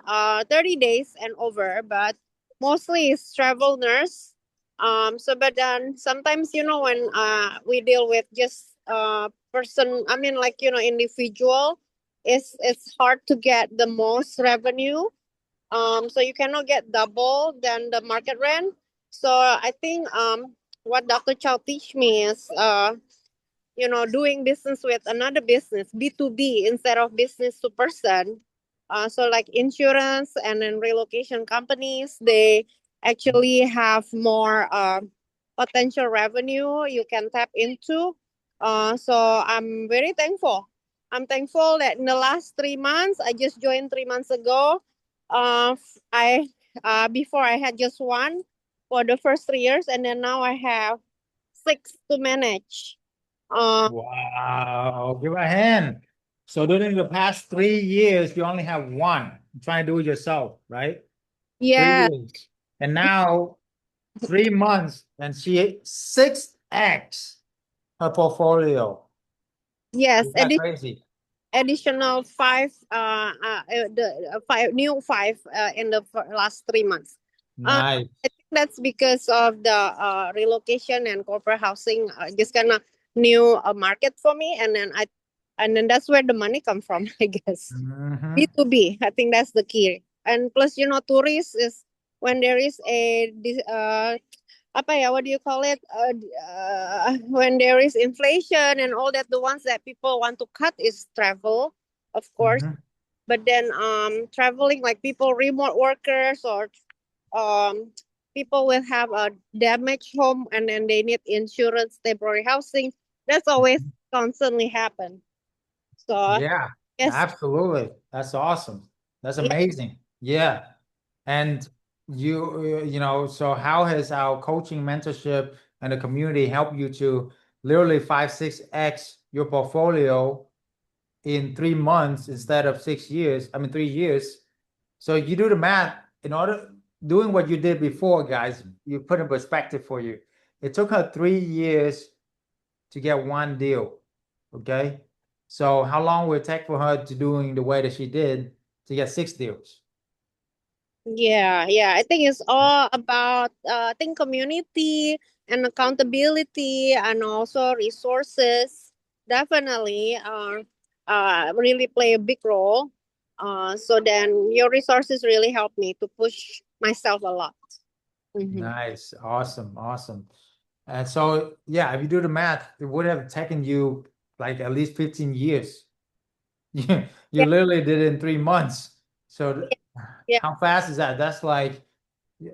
30 days and over, but mostly it's travel nurse. So but then sometimes when we deal with just person, I mean like individual, it's hard to get the most revenue. So you cannot get double than the market rent. So I think what Dr. Chow teach me is doing business with another business, B2B instead of business to person. So like insurance and then relocation companies, they actually have more potential revenue you can tap into. So I'm very thankful. I'm thankful that in the last 3 months, I just joined 3 months ago. I before I had just one for the first 3 years, and then now I have six to manage. Wow, give a hand. So during the past 3 years, you only have one. You're trying to do it yourself, right? Three Yeah, years. And now 3 months, and she 6x her portfolio. yes. Is that crazy? Additional five, the five new five in the last 3 months. Nice. I think that's because of the relocation and corporate housing, just kind of new market for me, and then that's where the money come from, I guess. Mhm. B2B, I think that's the key. And plus, tourists is when there is apa ya, what do you call it? When there is inflation and all that, the ones that people want to cut is travel, of course. Mhm. But then traveling like people, remote workers or um people will have a damaged home and then they need insurance, temporary housing. That's always constantly happen. So Yeah, yes, absolutely. That's awesome. That's yeah. amazing. Yeah. And so how has our coaching mentorship and the community helped you to literally 5, 6x your portfolio in 3 months instead of 6 years? I mean, 3 years. So you do the math in order doing what you did before, guys, you put in perspective for you. It took her 3 years to get one deal. Okay. So how long will it take for her to doing the way that she did to get 6 deals? Yeah, yeah. I think it's all about I think community and accountability and also resources definitely really play a big role. So then your resources really help me to push myself a lot. Mm-hmm. Nice. Awesome. Awesome. And so, yeah, if you do the math, it would have taken you like at least 15 years. You Yeah, literally did it in 3 months. So yeah, how fast is that? That's like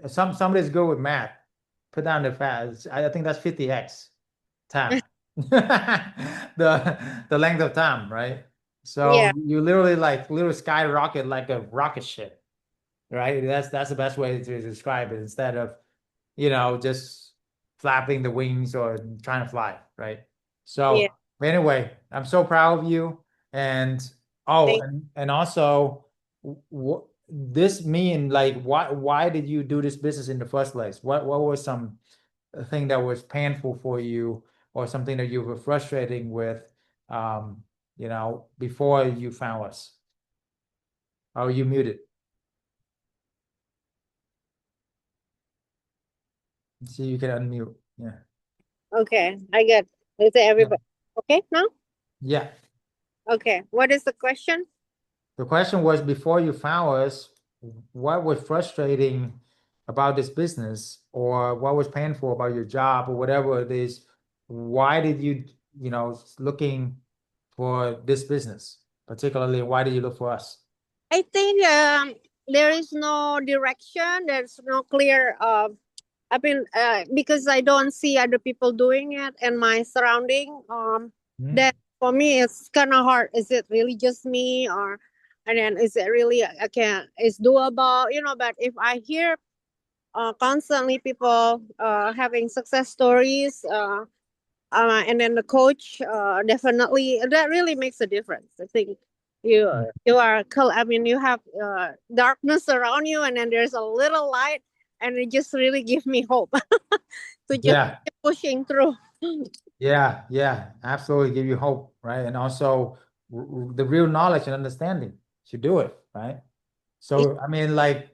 somebody's good with math. Put down the fast. I think that's 50x time. The length of time, right? yeah, So you literally like little skyrocket like a rocket ship, right? That's the best way to describe it instead of, just flapping the wings or trying to fly, right? yeah. So anyway, I'm so proud of you. And oh, Thank and also, what this mean like why did you do this business in the first place? What was some thing that was painful for you or something that you were frustrating with before you found us? Oh, you muted. See, you can unmute. Yeah. Okay, I get. Is it Yeah. everybody okay now? Yeah. Okay. What is the question? The question was before you found us, what was frustrating about this business or what was painful about your job or whatever it is? Why did you, looking for this business, particularly, why did you look for us? I think there is no direction. There's no clear. I mean, because I don't see other people doing it and my surrounding. Hmm? That for me it's kind of hard. Is it really just me, or, and then is it really I can it's doable? But if I hear constantly people having success stories, and then the coach definitely that really makes a difference. I think you are I mean you have darkness around you and then there's a little light and it just really gives me hope to just Yeah, keep pushing through. yeah, absolutely give you hope, right? And also the real knowledge and understanding to do it, right? So, I mean, like,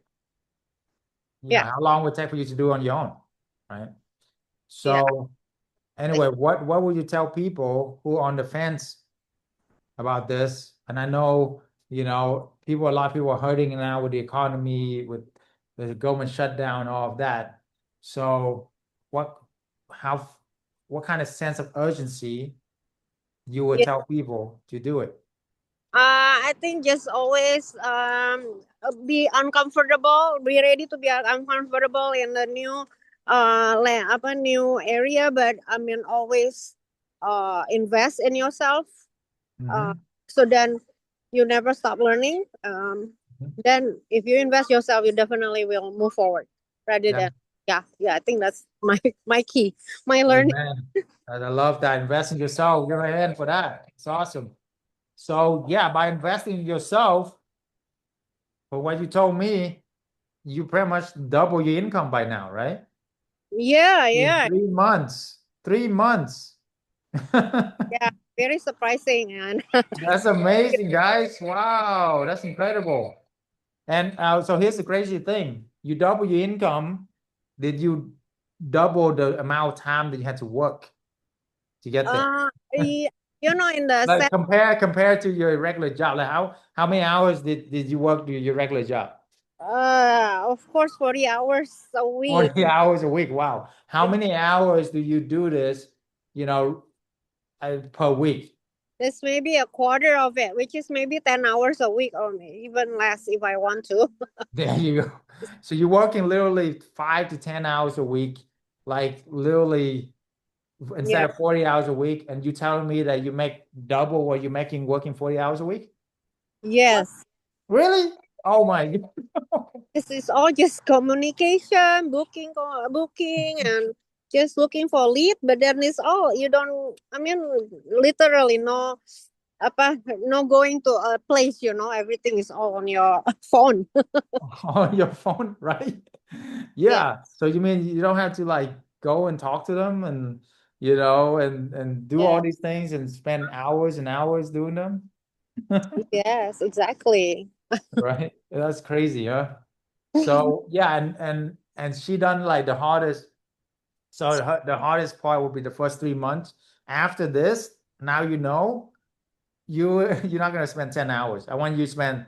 Yeah, how long would it take for you to do it on your own, right? yeah. So, anyway, what would you tell people who are on the fence about this? And I know, a lot of people are hurting now with the economy, with the government shutdown, all of that. So what how what kind of sense of urgency you would Yeah. tell people to do it? I think just always be uncomfortable, be ready to be uncomfortable in the new new area, but I mean always invest in yourself. Uh, Hmm. so then you never stop learning. Then if you invest yourself, you definitely will move forward rather Yeah. than yeah. I think that's my key, my learning. Amen. And I love that. Invest in yourself. Give a hand for that. It's awesome. So yeah, by investing in yourself, for what you told me, you pretty much double your income by now, right? Yeah, In yeah, 3 months. 3 months. yeah. Very surprising and That's amazing, guys. Wow, that's incredible. And so here's the crazy thing. You double your income. Did you double the amount of time that you had to work to get there? yeah, in the Like set, compare to your regular job. Like how many hours did you work to your regular job? of course, 40 hours a week. 40 hours a week. Wow. How many hours do you do this, you know, per week? This may be a quarter of it, which is maybe 10 hours a week or even less if I want to. There you go. So you're working literally 5 to 10 hours a week, like literally instead Yeah. of 40 hours a week, and you telling me that you make double what you're making working 40 hours a week? Yes. Really? Oh my God. This is all just communication, booking, and just looking for lead. But then it's all you don't. I mean, literally no, no going to a place. Everything is all on your phone. On your phone, right? Yeah. Yeah. So you mean you don't have to like go and talk to them and and do all Yeah. these things and spend hours and hours doing them? Yes. Exactly. Right? That's crazy, huh? So yeah, and she done like the hardest. So the hardest part will be the first 3 months. After this, now you know you're not gonna spend 10 hours. I want you to spend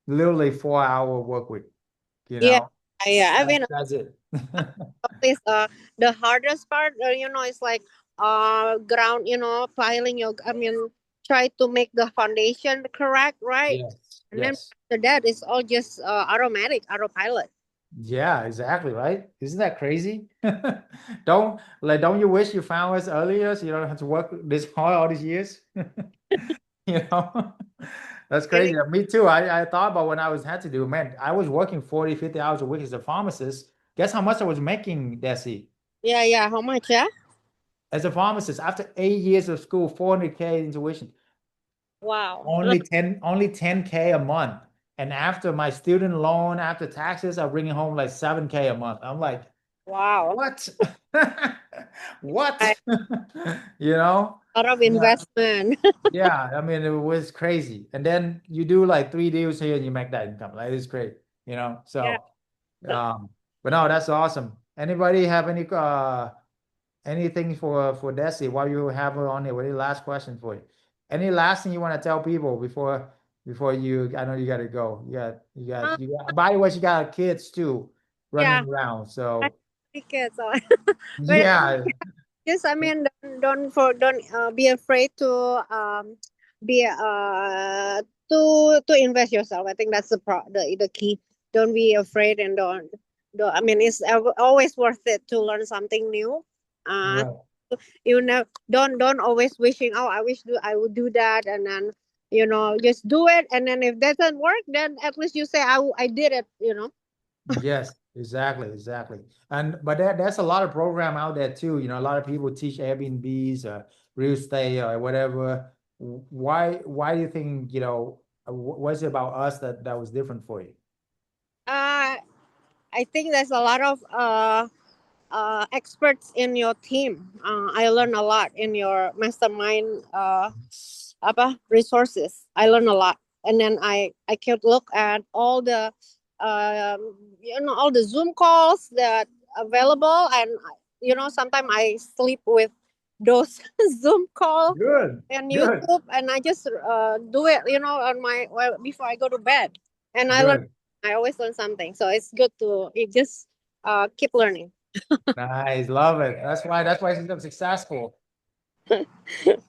literally 4 hour work week, you Yeah, know. yeah. I mean, That's it. always the hardest part, is like ground, piling your. I mean, try to make the foundation correct, right? Yes. And then Yes. after that, it's all just automatic, autopilot. Yeah, exactly, right? Isn't that crazy? Don't you wish you found us earlier so you don't have to work this hard all these years? You know? That's Really? crazy. Me too. I thought about when I was had to do, man, I was working 40, 50 hours a week as a pharmacist. Guess how much I was making, Desi? Yeah, yeah. How much? Yeah. As a pharmacist, after 8 years of school, 400K in tuition, Wow. only 10K a month. And after my student loan, after taxes, I'm bringing home like 7K a month. I'm like, Wow. what? What? A You know? lot of Yeah. investment. Yeah. I mean, it was crazy. And then you do like 3 deals here and you make that income. Like it's great, you know? Yeah. So, um, but no, that's awesome. Anybody have anything for Desi while you have her on here? What any last question for you? Any last thing you want to tell people before you I know you gotta go. Uh, You got by the way, she got kids too yeah. running around. I So think it's but yeah. yes, I mean, don't be afraid to be to invest yourself. I think that's the key. Don't be afraid and don't. I mean, it's always worth it to learn something new. Uh, Right. you know, don't always wishing. Oh, I would do that, and then just do it. And then if that doesn't work, then at least you say I did it. Yes, exactly, exactly. And but there's a lot of program out there too. You know, a lot of people teach Airbnbs or real estate or whatever. Why do you think, what's it about us that was different for you? Uh, I think there's a lot of experts in your team. I learn a lot in your mastermind apa resources. I learn a lot, and then I can look at all the all the Zoom calls that available, and sometimes I sleep with those Zoom call Good, and good, YouTube, and I just do it, on my before I go to bed, and I learn. good. I always learn something, so it's good to just keep learning. Nice, love it. That's why she's so successful.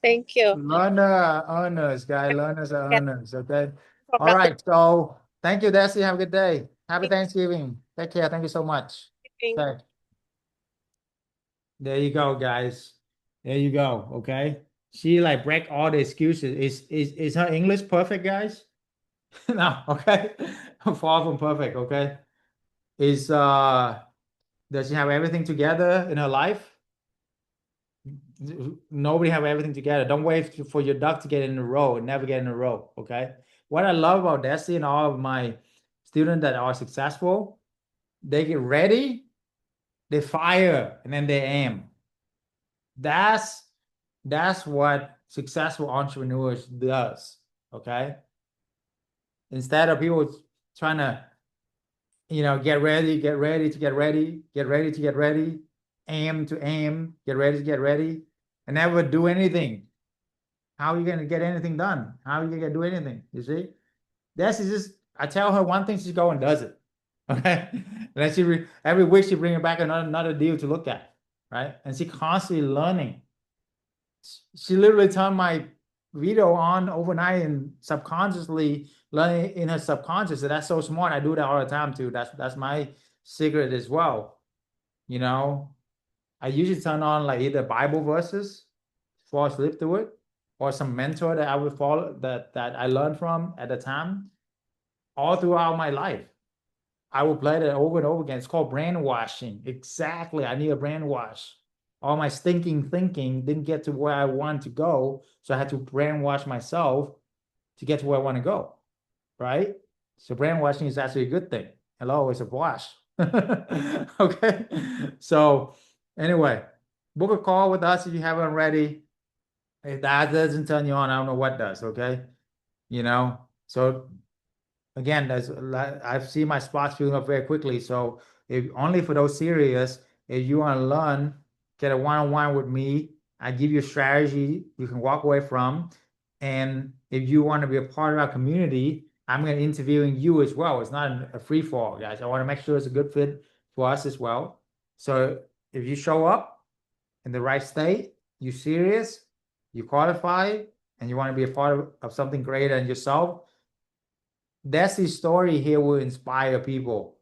Thank you. Learner earners, guy. Learners are Get earners. Okay. from All Dr. right. So thank you, Desi. Have a good day. Happy Thank Thanksgiving. Take care. Thank you so much. you. Okay. There you go, guys. There you go. Okay. She like break all the excuses. Is her English perfect, guys? No. Okay. Far from perfect. Okay. Is does she have everything together in her life? Nobody have everything together. Don't wait for your duck to get in a row. Never get in a row. Okay. What I love about Desi and all of my students that are successful, they get ready, they fire, and then they aim. That's that's what successful entrepreneurs does. Okay. Instead of people trying to, get ready, get ready to get ready, get ready to get ready, aim to aim, get ready to get ready, and never do anything. How are you gonna get anything done? How are you gonna do anything? You see? That's just I tell her one thing, she go and does it. Okay. And then every week she bring back another deal to look at, right? And she constantly learning. She literally turned my video on overnight and subconsciously learning in her subconscious. And that's so smart. I do that all the time too. That's my secret as well. You know, I usually turn on like either Bible verses, fall asleep to it, or some mentor that I would follow that I learned from at the time, all throughout my life. I will play that over and over again. It's called brainwashing. Exactly. I need a brainwash. All my stinking thinking didn't get to where I want to go. So I had to brainwash myself to get to where I want to go. Right? So brainwashing is actually a good thing. Hello, it's a wash. Okay. So anyway, book a call with us if you haven't already. If that doesn't turn you on, I don't know what does. Okay. So again, I've seen my spots filling up very quickly. So if only for those serious, if you want to learn, get a one-on-one with me, I give you a strategy you can walk away from. And if you want to be a part of our community, I'm going to interviewing you as well. It's not a free fall, guys. I want to make sure it's a good fit for us as well. So if you show up in the right state, you serious, you qualify, and you want to be a part of something greater than yourself, Desi's story here will inspire people,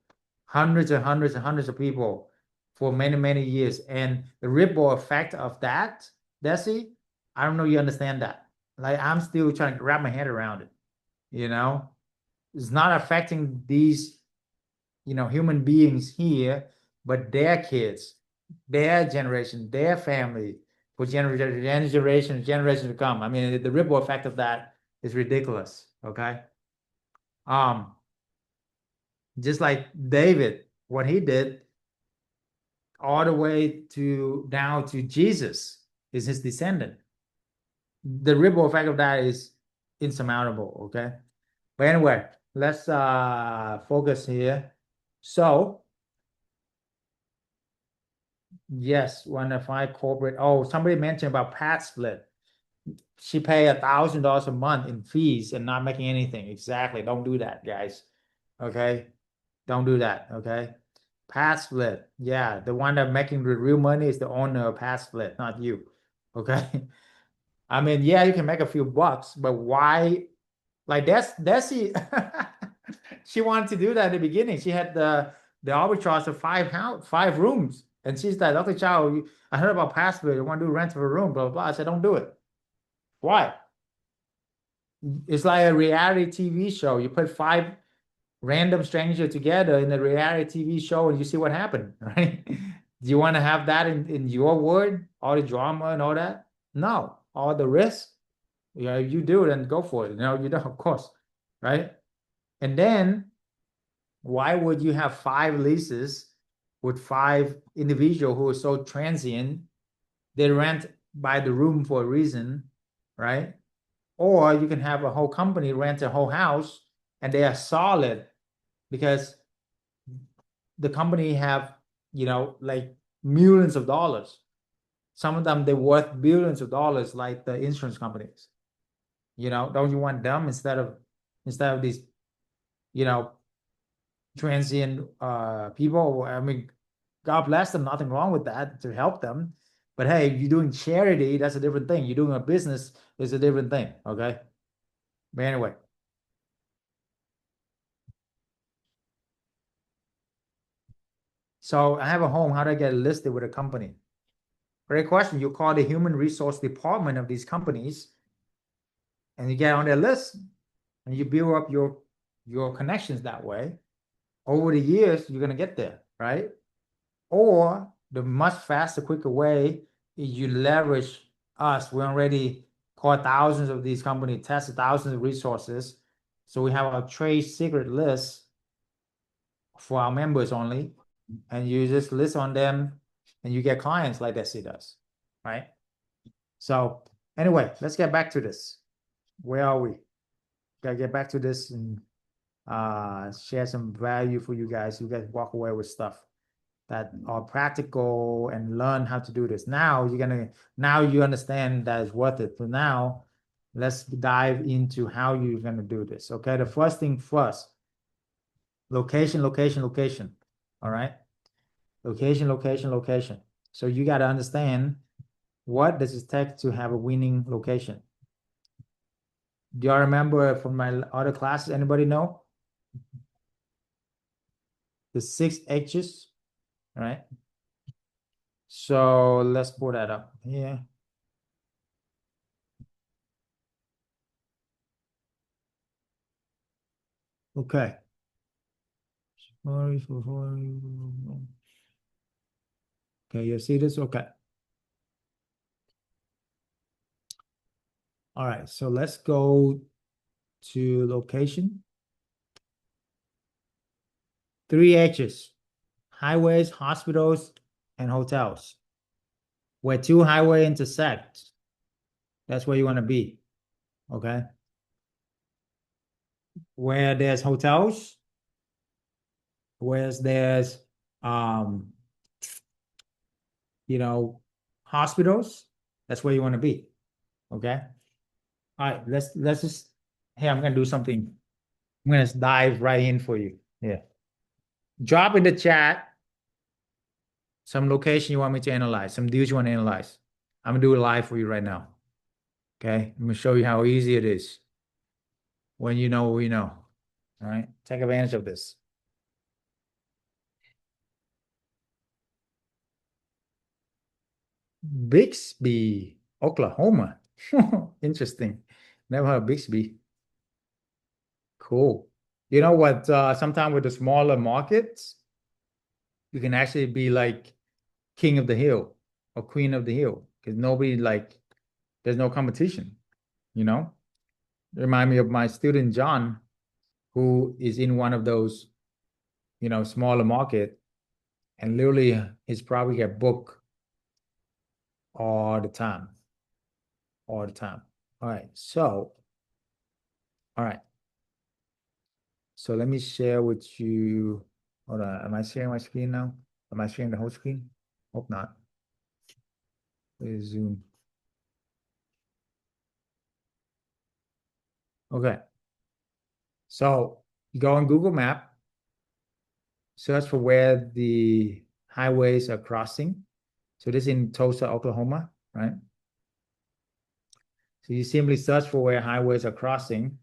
hundreds and hundreds and hundreds of people for many, many years. And the ripple effect of that, Desi, I don't know you understand that. Like I'm still trying to wrap my head around it, you know? It's not affecting these, human beings here, but their kids, their generation, their family, for generations to come. I mean, the ripple effect of that is ridiculous. Okay. Um, just like David, what he did all the way to down to Jesus is his descendant. The ripple effect of that is insurmountable. Okay. But anyway, let's focus here. So yes, when to find corporate. Oh, somebody mentioned about Pat split. She pay $1,000 a month in fees and not making anything. Exactly. Don't do that, guys. Okay. Don't do that. Okay. Pat split. Yeah, the one that making the real money is the owner of Pat split, not you. Okay. I mean, yeah, you can make a few bucks, but why? Like that's she wanted to do that at the beginning. She had the arbitrage of five rooms, and she's like, Dr. Chau, I heard about Pat split. You want to do rent of a room, blah blah blah. I said, don't do it. Why? It's like a reality TV show. You put five random strangers together in a reality TV show and you see what happened, right? Do you want to have that in your world, all the drama and all that? No, all the risk. If you do it, then go for it. You don't, of course, right? And then why would you have five leases with five individual who are so transient? They rent by the room for a reason, right? Or you can have a whole company rent a whole house and they are solid because the company have, like millions of dollars. Some of them they're worth billions of dollars, like the insurance companies. Don't you want them instead of these, you know, transient people? I mean, God bless them, nothing wrong with that to help them. But hey, if you're doing charity, that's a different thing. You're doing a business, it's a different thing. Okay. But anyway. So I have a home. How do I get listed with a company? Great question. You call the human resource department of these companies and you get on their list and you build up your connections that way. Over the years, you're gonna get there, right? Or the much faster, quicker way is you leverage us. We already call thousands of these companies, tested thousands of resources. So we have a trade secret list for our members only. And you just list on them and you get clients like Desi does, right? So anyway, let's get back to this. Where are we? Gotta get back to this and share some value for you guys. You guys walk away with stuff that are practical and learn how to do this. Now you understand that it's worth it. So now let's dive into how you're gonna do this. Okay, the first thing first, location, location, location. All right, location, location, location. So you got to understand what does it take to have a winning location. Do y'all remember from my other classes? Anybody know? The 6 H's, all right? So let's pull that up here. Okay. Okay, you see this? Okay. All right, so let's go to location. 3 H's, highways, hospitals, and hotels. Where two highway intersect, that's where you want to be, okay? where there's hotels, where there's um, you know, hospitals. That's where you want to be. Okay. All right, let's just hey, I'm gonna do something. I'm gonna dive right in for you. Yeah. Drop in the chat some location you want me to analyze, some deals you want to analyze. I'm gonna do it live for you right now. Okay. I'm gonna show you how easy it is when you know what we know. All right. Take advantage of this. Bixby, Oklahoma. Interesting. Never heard of Bixby. Cool. You know what? Sometimes with the smaller markets, you can actually be like king of the hill or queen of the hill because nobody like there's no competition, you know? Remind me of my student John, who is in one of those, smaller market, and literally he's probably get booked all the time. All the time. All right. So, all right. So let me share with you. Hold on. Am I sharing my screen now? Am I sharing the whole screen? Hope not. Please Zoom. Okay. So you go on Google Map, search for where the highways are crossing. So this is in Tulsa, Oklahoma, right? So you simply search for where highways are crossing,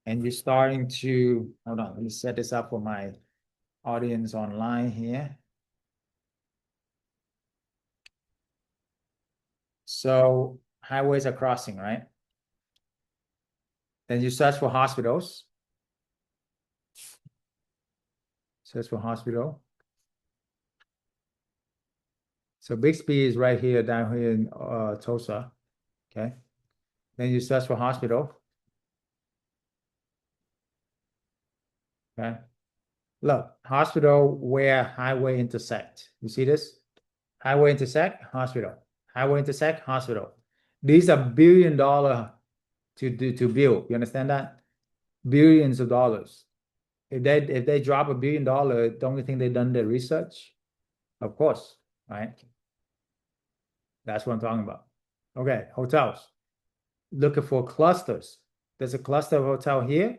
and you're starting to, hold on, let me set this up for my audience online here. So highways are crossing, right? Then you search for hospitals. Search for hospital. So Bixby is right here, down here in Tulsa. Okay. Then you search for hospital. Okay. Look, hospital where highway intersect. You see this? Highway intersect, hospital. Highway intersect, hospital. These are $1 billion to build. You understand that? Billions of dollars. If they drop $1 billion, don't you think they've done their research? Of course, right? That's what I'm talking about. Okay, hotels. Looking for clusters. There's a cluster of hotel here.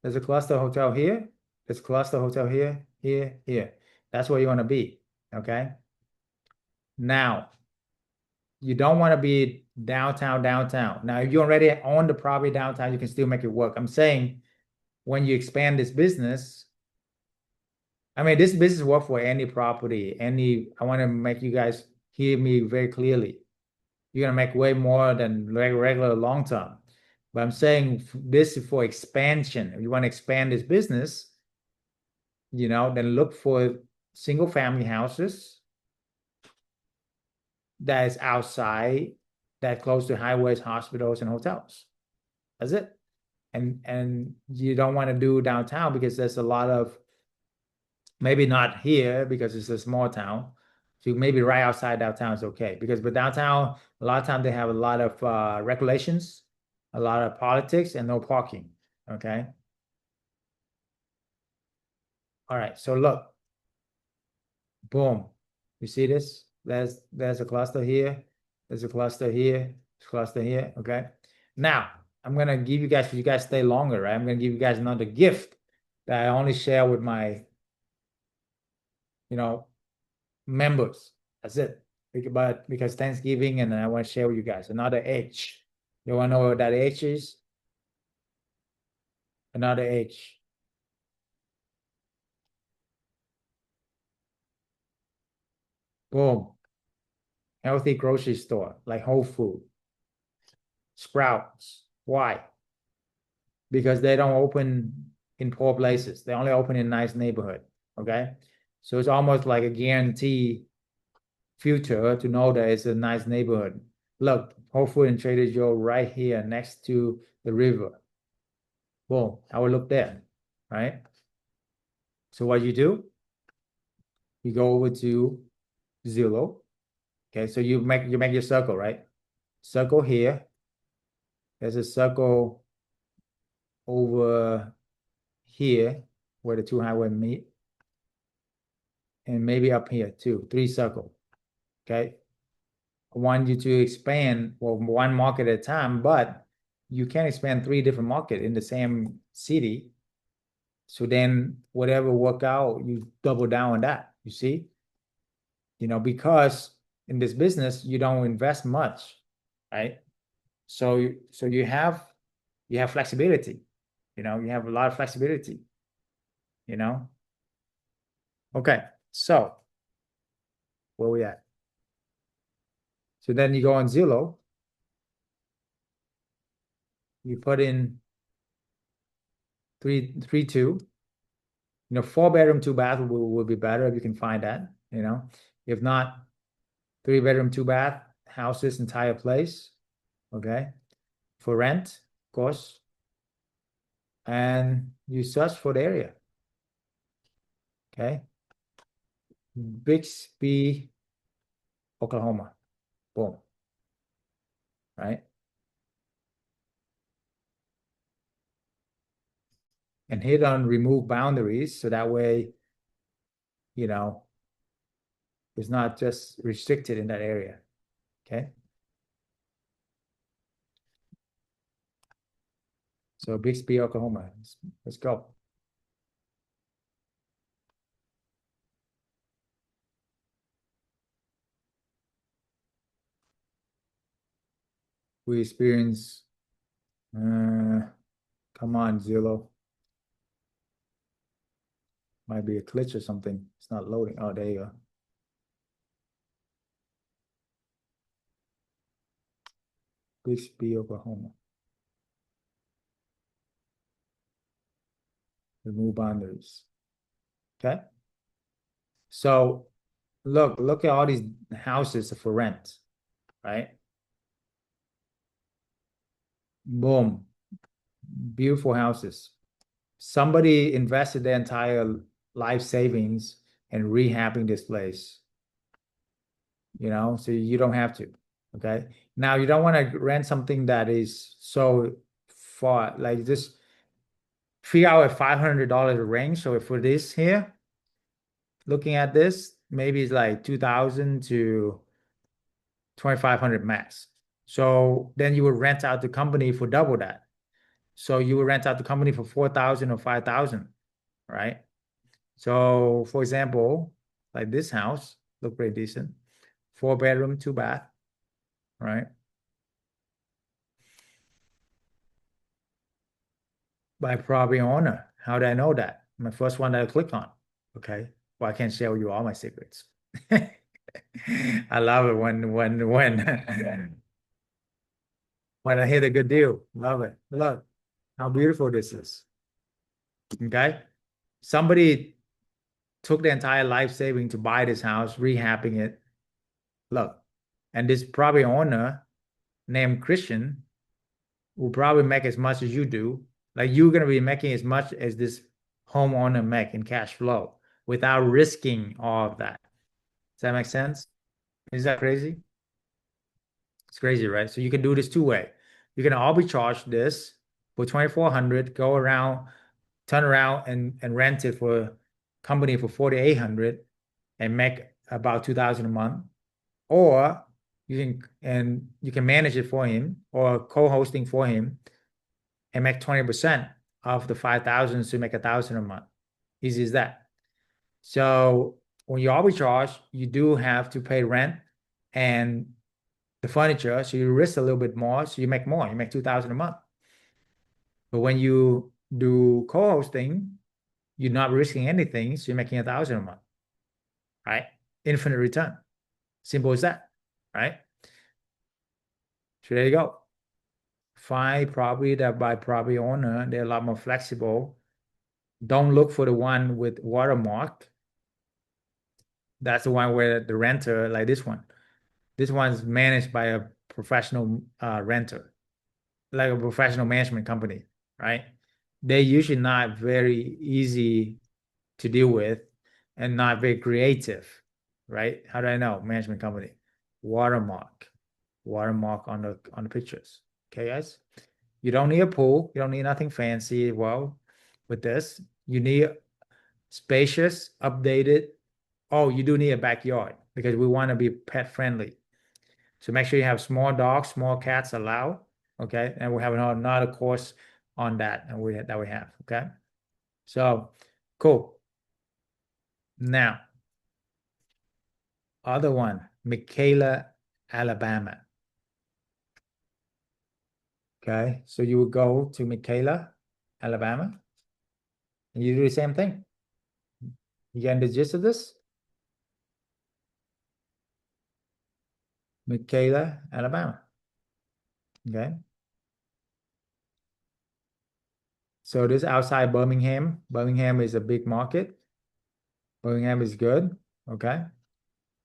There's a cluster of hotel here. There's a cluster of hotel here, here, here. That's where you want to be. Okay. Now, you don't want to be downtown, downtown. Now, if you already own the property downtown, you can still make it work. I'm saying when you expand this business, I mean, this business work for any property, I want to make you guys hear me very clearly. You're gonna make way more than regular long term. But I'm saying this is for expansion. If you want to expand this business, then look for single family houses that is outside, that close to highways, hospitals, and hotels. That's it. And you don't want to do downtown because there's a lot of, maybe not here because it's a small town. So maybe right outside downtown is okay. But downtown, a lot of times they have a lot of regulations, a lot of politics, and no parking. Okay. All right. So look, boom. You see this? There's a cluster here. There's a cluster here. There's a cluster here. Okay. Now I'm gonna give you guys, if you guys stay longer, right? I'm gonna give you guys another gift that I only share with my, members. That's it. But because Thanksgiving, and I want to share with you guys another H. You want to know what that H is? Another H. Boom. Healthy grocery store like Whole Food, Sprouts. Why? Because they don't open in poor places. They only open in nice neighborhood. Okay. So it's almost like a guarantee future to know that it's a nice neighborhood. Look, Whole Food and Trader Joe right here next to the river. Boom. I will look there. Right. So what you do? You go over to Zillow. Okay, so you make your circle, right? Circle here. There's a circle over here where the two highway meet, and maybe up here too, 3 circle. Okay. I want you to expand one market at a time, but you can't expand 3 different markets in the same city. So then whatever work out, you double down on that, you see? Because in this business, you don't invest much, right? So you have flexibility, you have a lot of flexibility, Okay, so where we at? So then you go on Zillow, you put in 332, 4 bedroom, 2 bath will be better if you can find that, If not, 3 bedroom, 2 bath houses, entire place, okay, for rent, of course, and you search for the area, okay, Bixby, Oklahoma, boom, right, and hit on remove boundaries so that way, it's not just restricted in that area, okay. So Bixby, Oklahoma, let's go. We experience, come on, Zillow. Might be a glitch or something. It's not loading. Oh, there you go. Bixby, Oklahoma. Remove boundaries. Okay. So look at all these houses for rent, right? Boom. Beautiful houses. Somebody invested their entire life savings in rehabbing this place, so you don't have to. Okay. Now you don't want to rent something that is so far, like just figure out a $500 range. So for this here, looking at this, maybe it's like 2,000 to 2,500 max. So then you would rent out the company for double that. So you would rent out the company for 4,000 or 5,000, right? So for example, like this house, look pretty decent. 4 bedroom, 2 bath, right? By property owner. How did I know that? My first one that I click on. Okay. Well, I can't share with you all my secrets. I love it when when I hit a good deal. Love it. Look how beautiful this is. Okay. Somebody took the entire life saving to buy this house, rehabbing it. Look, and this property owner named Christian will probably make as much as you do. Like you're gonna be making as much as this homeowner make in cash flow without risking all of that. Does that make sense? Is that crazy? It's crazy, right? So you can do this two-way. You can arbitrage this for 2,400, go around, turn around and rent it for company for 4,800 and make about 2,000 a month. Or you can manage it for him or co-hosting for him and make 20% of the 5,000 to make 1,000 a month. Easy as that. So when you arbitrage, you do have to pay rent and the furniture, so you risk a little bit more, so you make more. You make 2,000 a month. But when you do co-hosting, you're not risking anything, so you're making 1,000 a month, right? Infinite return. Simple as that, right? So there you go. Find property that by property owner, they're a lot more flexible. Don't look for the one with watermark. That's the one where the renter, like this one. This one's managed by a professional renter, like a professional management company, right? They're usually not very easy to deal with and not very creative, right? How do I know? Management company. Watermark. Watermark on the pictures. Okay, guys? You don't need a pool. You don't need nothing fancy. Well, with this, you need spacious, updated. Oh, you do need a backyard because we want to be pet friendly. So make sure you have small dogs, small cats allowed. Okay. And we have another course on that and we have. Okay. So cool. Now, other one, Michaela, Alabama. Okay. So you would go to Michaela, Alabama, and you do the same thing. You getting the gist of this? Michaela, Alabama. Okay. So this outside Birmingham. Birmingham is a big market. Birmingham is good. Okay.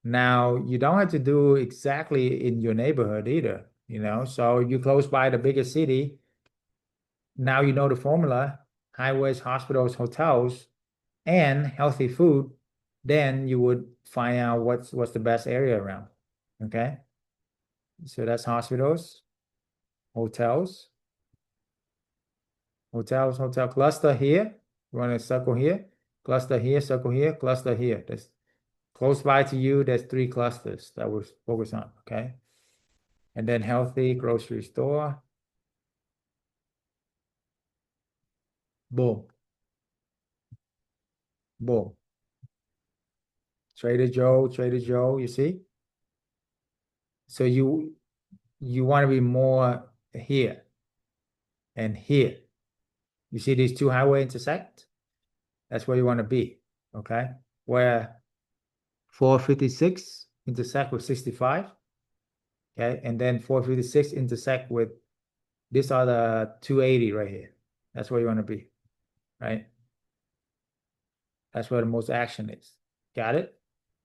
Now you don't have to do exactly in your neighborhood either, So you close by the biggest city. Now you know the formula, highways, hospitals, hotels, and healthy food. Then you would find out what's the best area around. Okay. So that's hospitals, hotels, hotel cluster here. You want to circle here, cluster here, circle here, cluster here. That's close by to you. There's 3 clusters that we're focused on. Okay. And then healthy grocery store. Boom. Boom. Trader Joe, you see? So you want to be more here and here. You see these 2 highway intersect? That's where you want to be. Okay. Where 456 intersect with 65. Okay. And then 456 intersect with this other 280 right here. That's where you want to be. Right. That's where the most action is. Got it?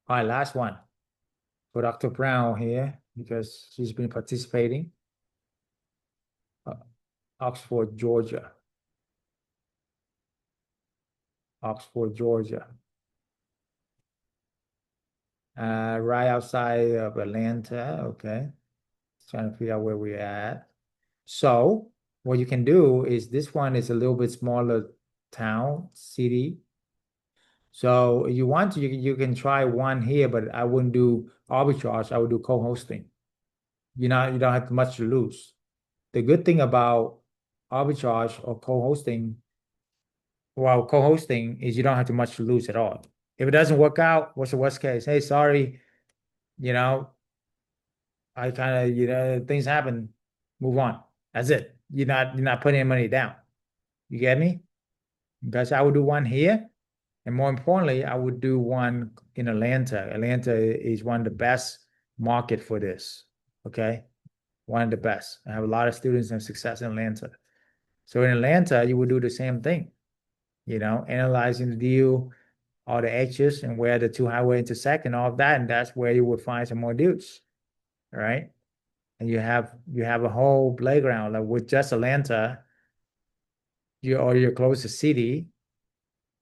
All right, last one. For Dr. Brown here, because she's been participating. Oxford, Georgia. Oxford, Georgia. Right outside of Atlanta. Okay. Trying to figure out where we're at. So what you can do is this one is a little bit smaller town, city. So you want to, you can try one here, but I wouldn't do arbitrage. I would do co-hosting. You don't have much to lose. The good thing about arbitrage or co-hosting, well, co-hosting is you don't have too much to lose at all. If it doesn't work out, what's the worst case? Hey, sorry, you know, I kind of, things happen, move on. That's it. You're not putting any money down. You get me? Because I would do one here, and more importantly, I would do one in Atlanta. Atlanta is one of the best market for this. Okay, one of the best. I have a lot of students and success in Atlanta. So in Atlanta, you would do the same thing. Analyzing the deal, all the edges and where the 2 highway intersect and all of that, and that's where you would find some more deals. All right. And you have a whole playground like with just Atlanta, your closest city,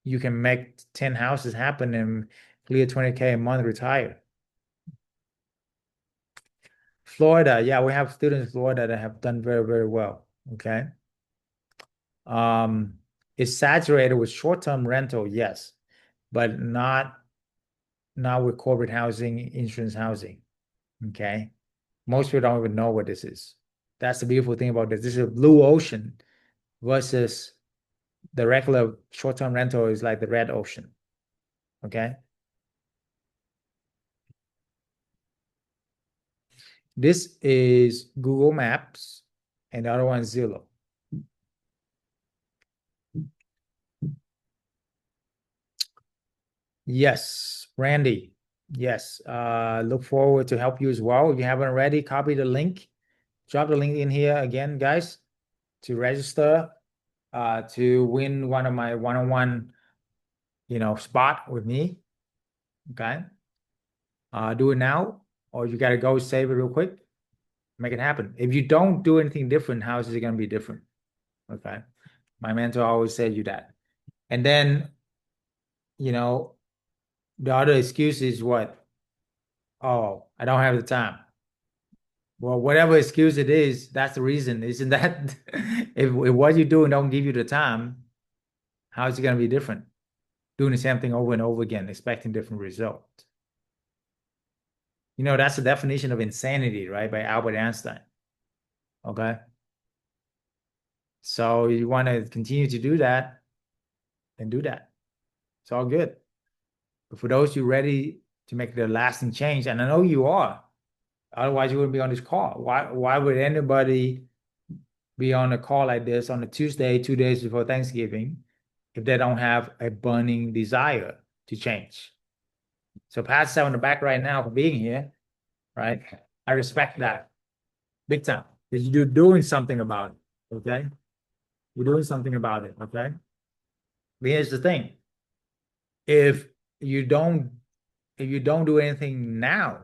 you can make 10 houses happen and clear 20K a month, retire. Florida, yeah, we have students in Florida that have done very, very well. Okay. It's saturated with short-term rental, yes, but not with corporate housing, insurance housing. Okay. Most people don't even know what this is. That's the beautiful thing about this. This is a blue ocean versus the regular short-term rental is like the red ocean. Okay. This is Google Maps and the other one is Zillow. Yes, Randy. Yes. Look forward to help you as well. If you haven't already, copy the link. Drop the link in here again, guys, to register to win one of my one-on-one, spot with me. Okay. Do it now, or you gotta go save it real quick. Make it happen. If you don't do anything different, how is it gonna be different? Okay. My mentor always said you that. And then, the other excuse is what? Oh, I don't have the time. Well, whatever excuse it is, that's the reason. Isn't that if what you're doing don't give you the time, how is it going to be different? Doing the same thing over and over again, expecting different results. You know, that's the definition of insanity, right? By Albert Einstein. Okay. So you want to continue to do that, then do that. It's all good. But for those who are ready to make the lasting change, and I know you are, otherwise you wouldn't be on this call. Why would anybody be on a call like this on a Tuesday, 2 days before Thanksgiving, if they don't have a burning desire to change? So pat yourself on the back right now for being here, right? I respect that big time. Because you're doing something about it, okay? You're doing something about it, okay? But here's the thing. If you don't do anything now,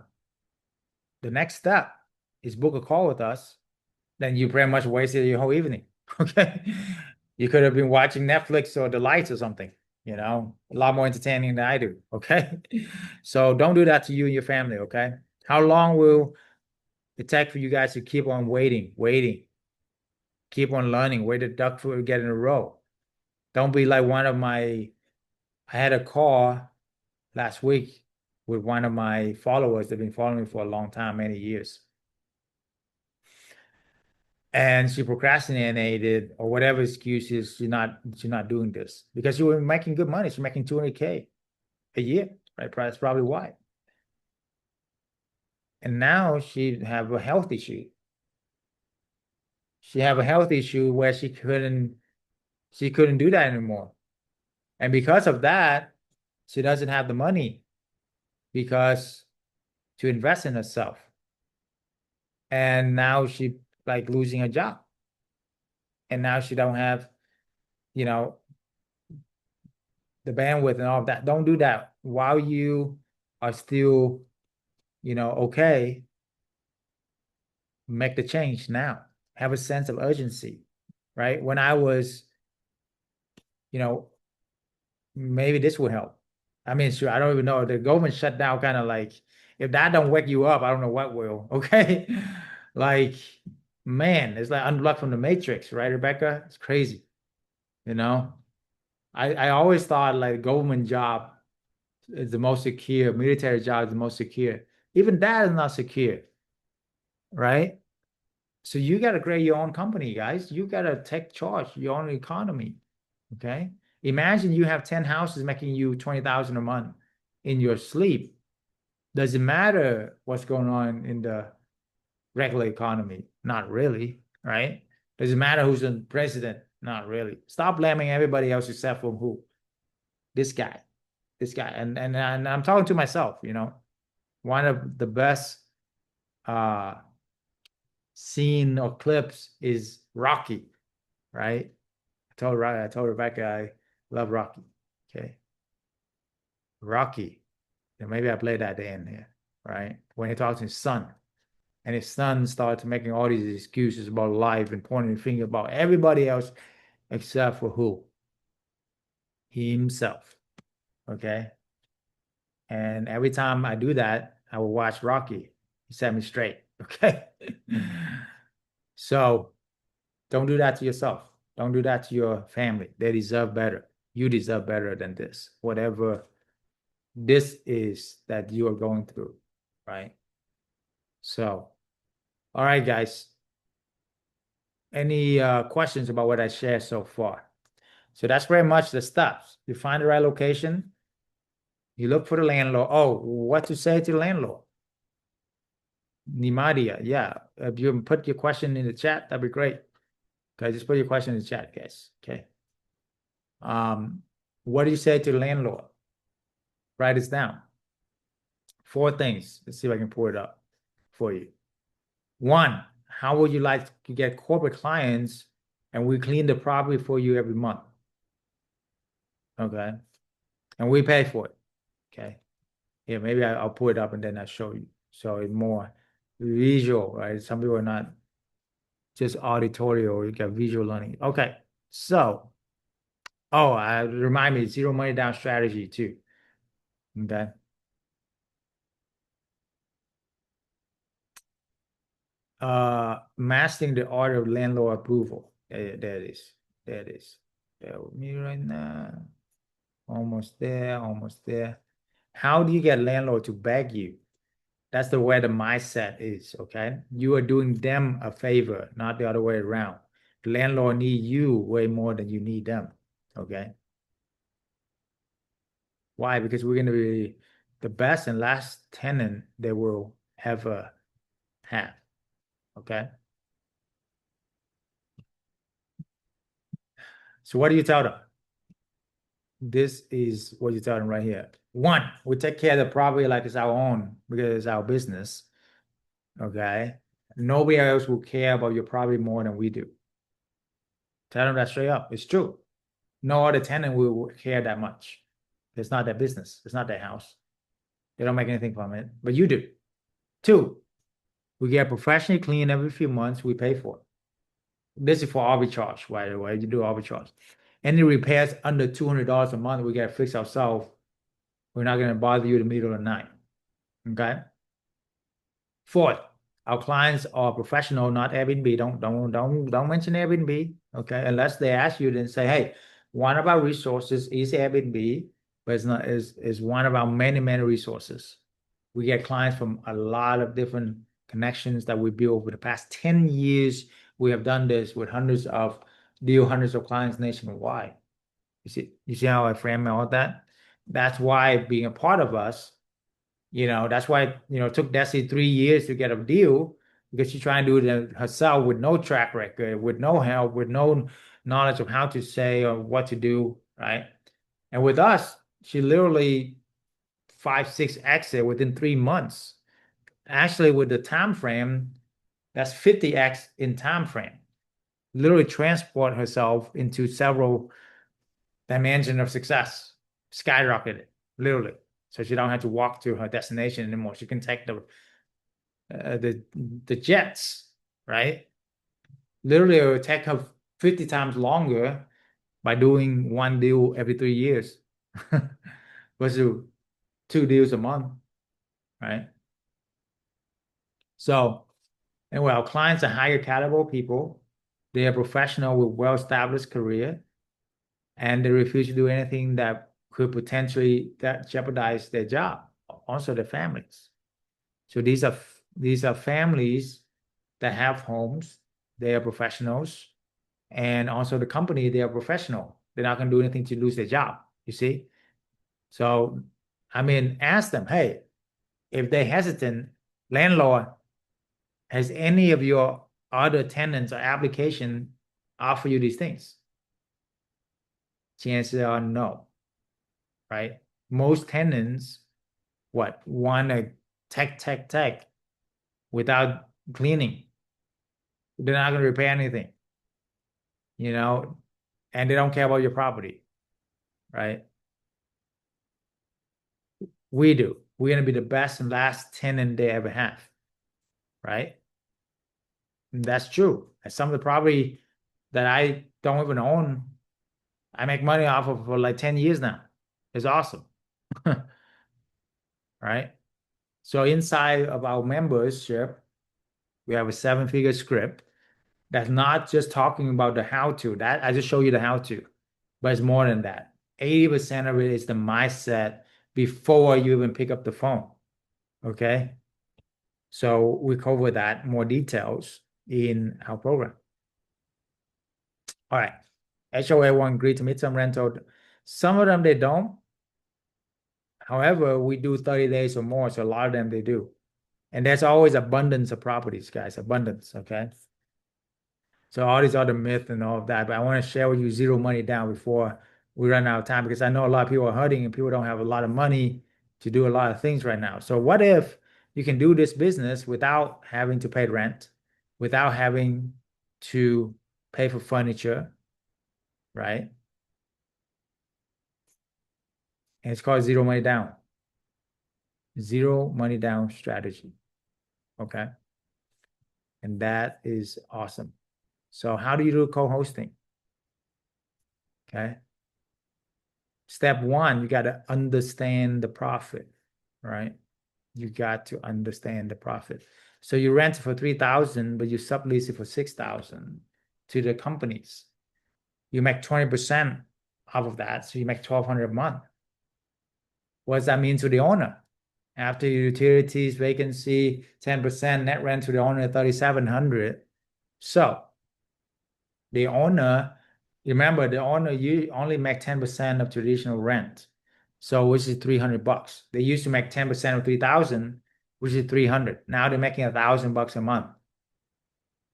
the next step is book a call with us, then you pretty much wasted your whole evening. Okay. You could have been watching Netflix or the lights or something, a lot more entertaining than I do. Okay. So don't do that to you and your family. Okay. How long will it take for you guys to keep on waiting, keep on learning, wait the duck food get in a row? Don't be like I had a call last week with one of my followers that have been following me for a long time, many years. And she procrastinated or whatever excuses, she's not doing this because she was making good money. She's making 200K a year, right? That's probably why. And now she have a health issue. She have a health issue where she couldn't do that anymore. And because of that, she doesn't have the money because to invest in herself. And now she like losing her job. And now she don't have, you know, the bandwidth and all of that. Don't do that while you are still, okay. Make the change now. Have a sense of urgency, right? When I was, maybe this would help. I mean, sure, I don't even know. The government shutdown kind of like, if that don't wake you up, I don't know what will. Okay. Like, man, it's like unblocked from the matrix, right, Rebecca? It's crazy. You know, I always thought like government job is the most secure, military job is the most secure. Even that is not secure, right? So you got to create your own company, guys. You got to take charge of your own economy. Okay. Imagine you have 10 houses making you 20,000 a month in your sleep. Does it matter what's going on in the regular economy? Not really, right? Does it matter who's the president? Not really. Stop blaming everybody else except for who? This guy. This guy. And I'm talking to myself, one of the best scene or clips is Rocky, right? I told Rebecca I love Rocky. Okay. Rocky. And maybe I played that in here, right? When he talks to his son, and his son starts making all these excuses about life and pointing the finger about everybody else except for who? Himself. Okay. And every time I do that, I will watch Rocky. He set me straight. Okay. So don't do that to yourself. Don't do that to your family. They deserve better. You deserve better than this, whatever this is that you are going through, right? So, all right, guys. Any questions about what I shared so far? So that's very much the steps. You find the right location. You look for the landlord. Oh, what to say to the landlord? Nimadia, yeah. If you put your question in the chat, that'd be great. Okay, just put your question in the chat, guys. Okay. What do you say to the landlord? Write this down. 4 things. Let's see if I can pull it up for you. 1, how would you like to get corporate clients and we clean the property for you every month? Okay. And we pay for it. Okay. Yeah, maybe I'll pull it up and then I'll show you. So it's more visual, right? Some people are not just auditorial, you got visual learning. Okay. So, remind me, zero money down strategy too. Okay. mastering the art of landlord approval. There it is. There it is. Bear with me right now. Almost there, almost there. How do you get landlord to beg you? That's the way the mindset is, okay? You are doing them a favor, not the other way around. The landlord need you way more than you need them, okay? Why? Because we're going to be the best and last tenant they will ever have, okay? So what do you tell them? This is what you tell them right here. One, we take care of the property like it's our own because it's our business, okay? Nobody else will care about your property more than we do. Tell them that straight up. It's true. No other tenant will care that much. It's not their business. It's not their house. They don't make anything from it, but you do. Two, we get professionally cleaned every few months. We pay for it. This is for arbitrage, by the way. You do arbitrage. Any repairs under $200 a month, we get fixed ourselves. We're not going to bother you in the middle of the night. Okay. Fourth, our clients are professional, not Airbnb. Don't mention Airbnb. Okay, unless they ask you, then say, hey, one of our resources is Airbnb, but it's not is one of our many resources. We get clients from a lot of different connections that we built over the past 10 years. We have done this with hundreds of clients nationwide. You see how I frame all that? That's why being a part of us, that's why it took Desi 3 years to get a deal, because she's trying to do it herself with no track record, with no help, with no knowledge of how to say or what to do, right? And with us, she literally 5-6x it within 3 months. Actually, with the time frame, that's 50x in time frame. Literally transport herself into several dimensions of success, skyrocketed, literally. So she don't have to walk to her destination anymore. She can take the jets, right? Literally, it will take her 50 times longer by doing one deal every 3 years versus 2 deals a month, right? So anyway, our clients are higher caliber people. They are professional with well-established career, and they refuse to do anything that could potentially jeopardize their job, also their families. So these are families that have homes. They are professionals, and also the company, they are professional. They're not going to do anything to lose their job. You see? So, I mean, ask them, hey, if they're hesitant, landlord, has any of your other tenants or application offer you these things? Chances are no, right? Most tenants, want to tech without cleaning. They're not going to repair anything, and they don't care about your property, right? We do. We're going to be the best and last tenant they ever have, right? And that's true. And some of the property that I don't even own, I make money off of for like 10 years now. It's awesome, right? So inside of our membership, we have a 7-figure script that's not just talking about the how-to. That I just show you the how-to, but it's more than that. 80% of it is the mindset before you even pick up the phone. Okay. So we cover that more details in our program. All right. HOA one agree to midterm rental. Some of them they don't. However, we do 30 days or more. So a lot of them they do. And there's always abundance of properties, guys. Abundance. Okay. So all these other myths and all of that, but I want to share with you zero money down before we run out of time, because I know a lot of people are hurting and people don't have a lot of money to do a lot of things right now. So what if you can do this business without having to pay rent, without having to pay for furniture, right? And it's called zero money down. Zero money down strategy. Okay. And that is awesome. So how do you do co-hosting? Okay. Step one, you got to understand the profit, right? You got to understand the profit. So you rent it for 3,000, but you sublease it for 6,000 to the companies. You make 20% off of that, so you make 1,200 a month. What does that mean to the owner? After utilities, vacancy, 10% net rent to the owner, 3,700. So the owner, remember, the owner, you only make 10% of traditional rent. So which is $300. They used to make 10% of 3,000, which is 300. Now they're making $1,000 a month.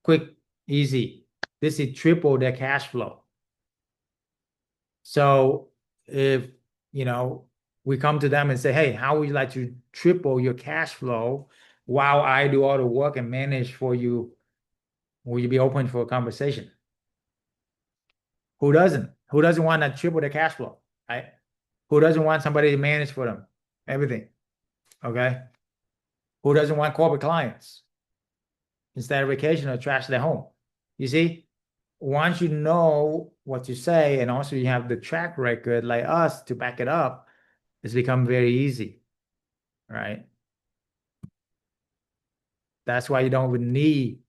Quick, easy. This is triple their cash flow. So if, we come to them and say, hey, how would you like to triple your cash flow while I do all the work and manage for you? Will you be open for a conversation? Who doesn't? Who doesn't want to triple their cash flow, right? Who doesn't want somebody to manage for them? Everything, okay? Who doesn't want corporate clients instead of vacation or trash their home? You see, once you know what to say and also you have the track record like us to back it up, it's become very easy, right? That's why you don't even need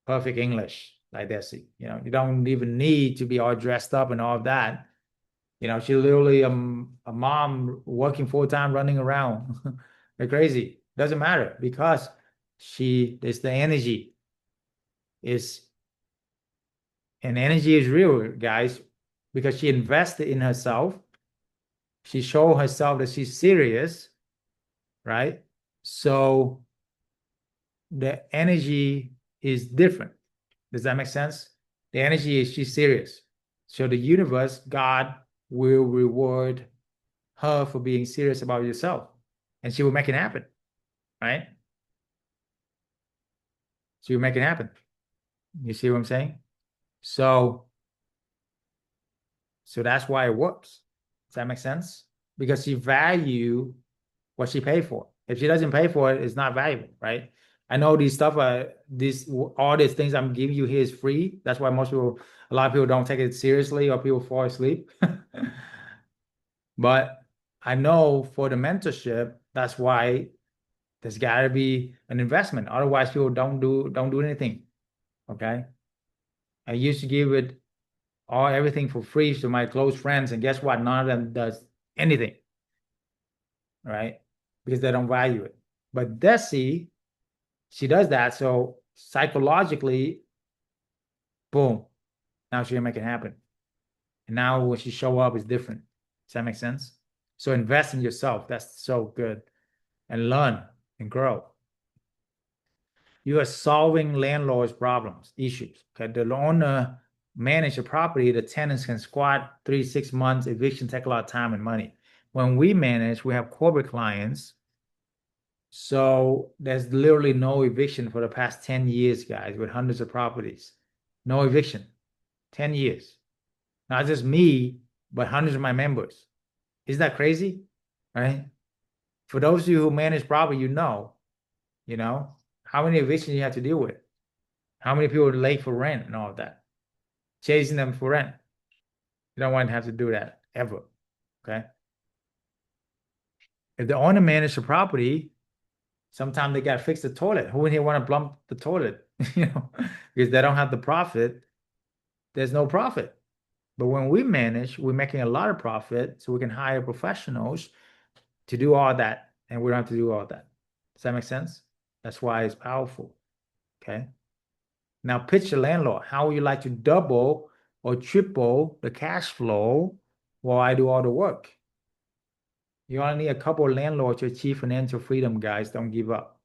perfect English like Desi. You don't even need to be all dressed up and all of that. She's literally a mom working full-time, running around like crazy. Doesn't matter because it's the energy. And energy is real, guys, because she invested in herself. She showed herself that she's serious, right? So the energy is different. Does that make sense? The energy is she's serious. So the universe, God, will reward her for being serious about yourself, and she will make it happen, right? She will make it happen. You see what I'm saying? So that's why it works. Does that make sense? Because she value what she paid for. If she doesn't pay for it, it's not valuable, right? I know these stuff all these things I'm giving you here is free. That's why a lot of people don't take it seriously or people fall asleep. But I know for the mentorship, that's why there's got to be an investment. Otherwise, people don't do anything. Okay. I used to give everything for free to my close friends, and guess what? None of them does anything, right? Because they don't value it. But Desi, she does that. So psychologically, boom, now she can make it happen. And now when she show up, it's different. Does that make sense? So invest in yourself. That's so good. And learn and grow. You are solving landlord's problems, issues. Okay, the owner manage a property, the tenants can squat 3-6 months. Eviction take a lot of time and money. When we manage, we have corporate clients. So there's literally no eviction for the past 10 years, guys, with hundreds of properties. No eviction. 10 years. Not just me, but hundreds of my members. Isn't that crazy? Right? For those of you who manage property, you know, how many evictions you have to deal with. How many people are late for rent and all of that. Chasing them for rent. You don't want to have to do that ever. Okay? If the owner manage the property, sometimes they got to fix the toilet. Who in here want to plumb the toilet? Because they don't have the profit. There's no profit. But when we manage, we're making a lot of profit, so we can hire professionals to do all that, and we don't have to do all that. Does that make sense? That's why it's powerful. Okay. Now pitch the landlord. How would you like to double or triple the cash flow while I do all the work? You only need a couple of landlords to achieve financial freedom, guys. Don't give up.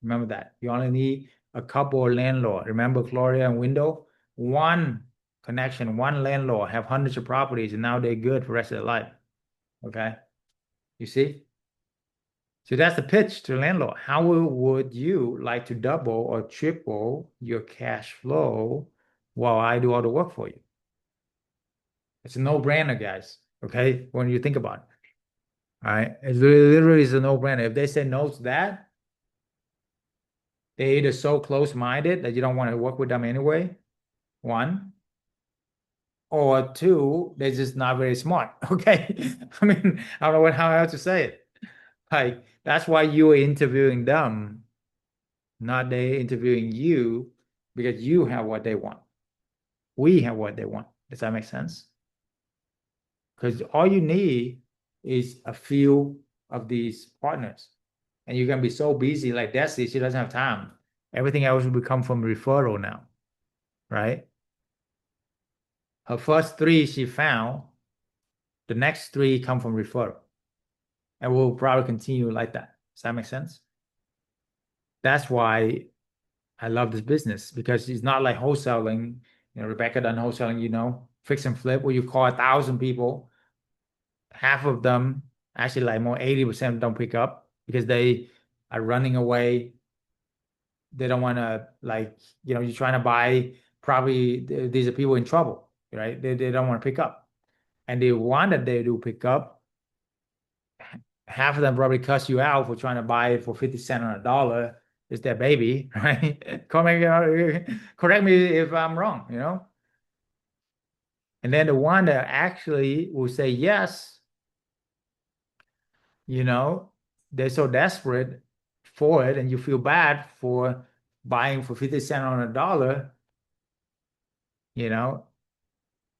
Remember that. You only need a couple of landlords. Remember Gloria and Window? One connection, one landlord have hundreds of properties, and now they're good for the rest of their life. Okay? You see? So that's the pitch to the landlord. How would you like to double or triple your cash flow while I do all the work for you? It's a no-brainer, guys. Okay? When you think about it. All right? It literally is a no-brainer. If they say no to that, they're either so close-minded that you don't want to work with them anyway, one, or two, they're just not very smart. Okay? I mean, I don't know how else to say it. Like that's why you are interviewing them, not they interviewing you, because you have what they want. We have what they want. Does that make sense? Because all you need is a few of these partners. And you're gonna be so busy like Desi, she doesn't have time. Everything else will come from referral now, right? Her first three she found, the next three come from referral. And we'll probably continue like that. Does that make sense? That's why I love this business because it's not like wholesaling. You know, Rebecca done wholesaling, fix and flip, where you call 1,000 people, half of them, actually like more 80% don't pick up because they are running away. They don't want to you're trying to buy property. These are people in trouble, right? They don't want to pick up. And the one that they do pick up, half of them probably cuss you out for trying to buy it for 50 cents on a dollar. It's their baby, right? Correct me if I'm wrong. And then the one that actually will say yes, you know, they're so desperate for it, and you feel bad for buying for 50 cents on a dollar, you know,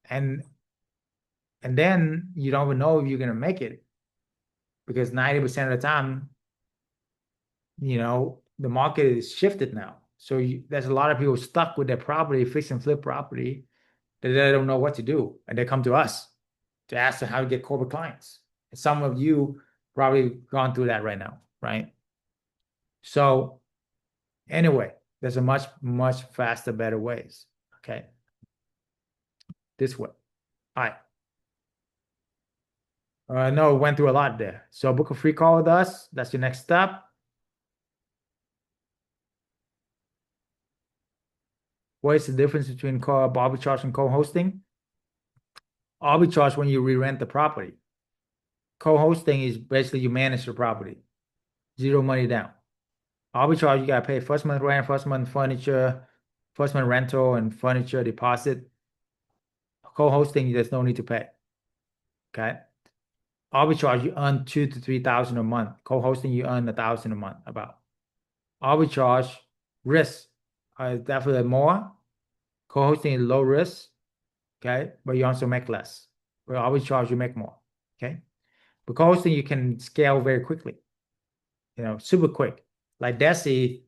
and then you don't even know if you're gonna make it because 90% of the time, the market is shifted now. So there's a lot of people stuck with their property, fix and flip property, that they don't know what to do, and they come to us to ask them how to get corporate clients. And some of you probably gone through that right now, right? So anyway, there's a much, much faster, better ways. Okay. This way. All right. No, went through a lot there. So book a free call with us. That's your next step. What is the difference between arbitrage and co-hosting? Arbitrage when you re-rent the property. Co-hosting is basically you manage the property. Zero money down. Arbitrage, you gotta pay first month rent, first month furniture, first month rental, and furniture deposit. Co-hosting, there's no need to pay. Okay. Arbitrage, you earn 2,000 to 3,000 a month. Co-hosting, you earn 1,000 a month. About arbitrage, risk definitely more. Co-hosting is low risk, okay, but you also make less. With arbitrage, you make more, okay. But co-hosting, you can scale very quickly, super quick. Like Desi,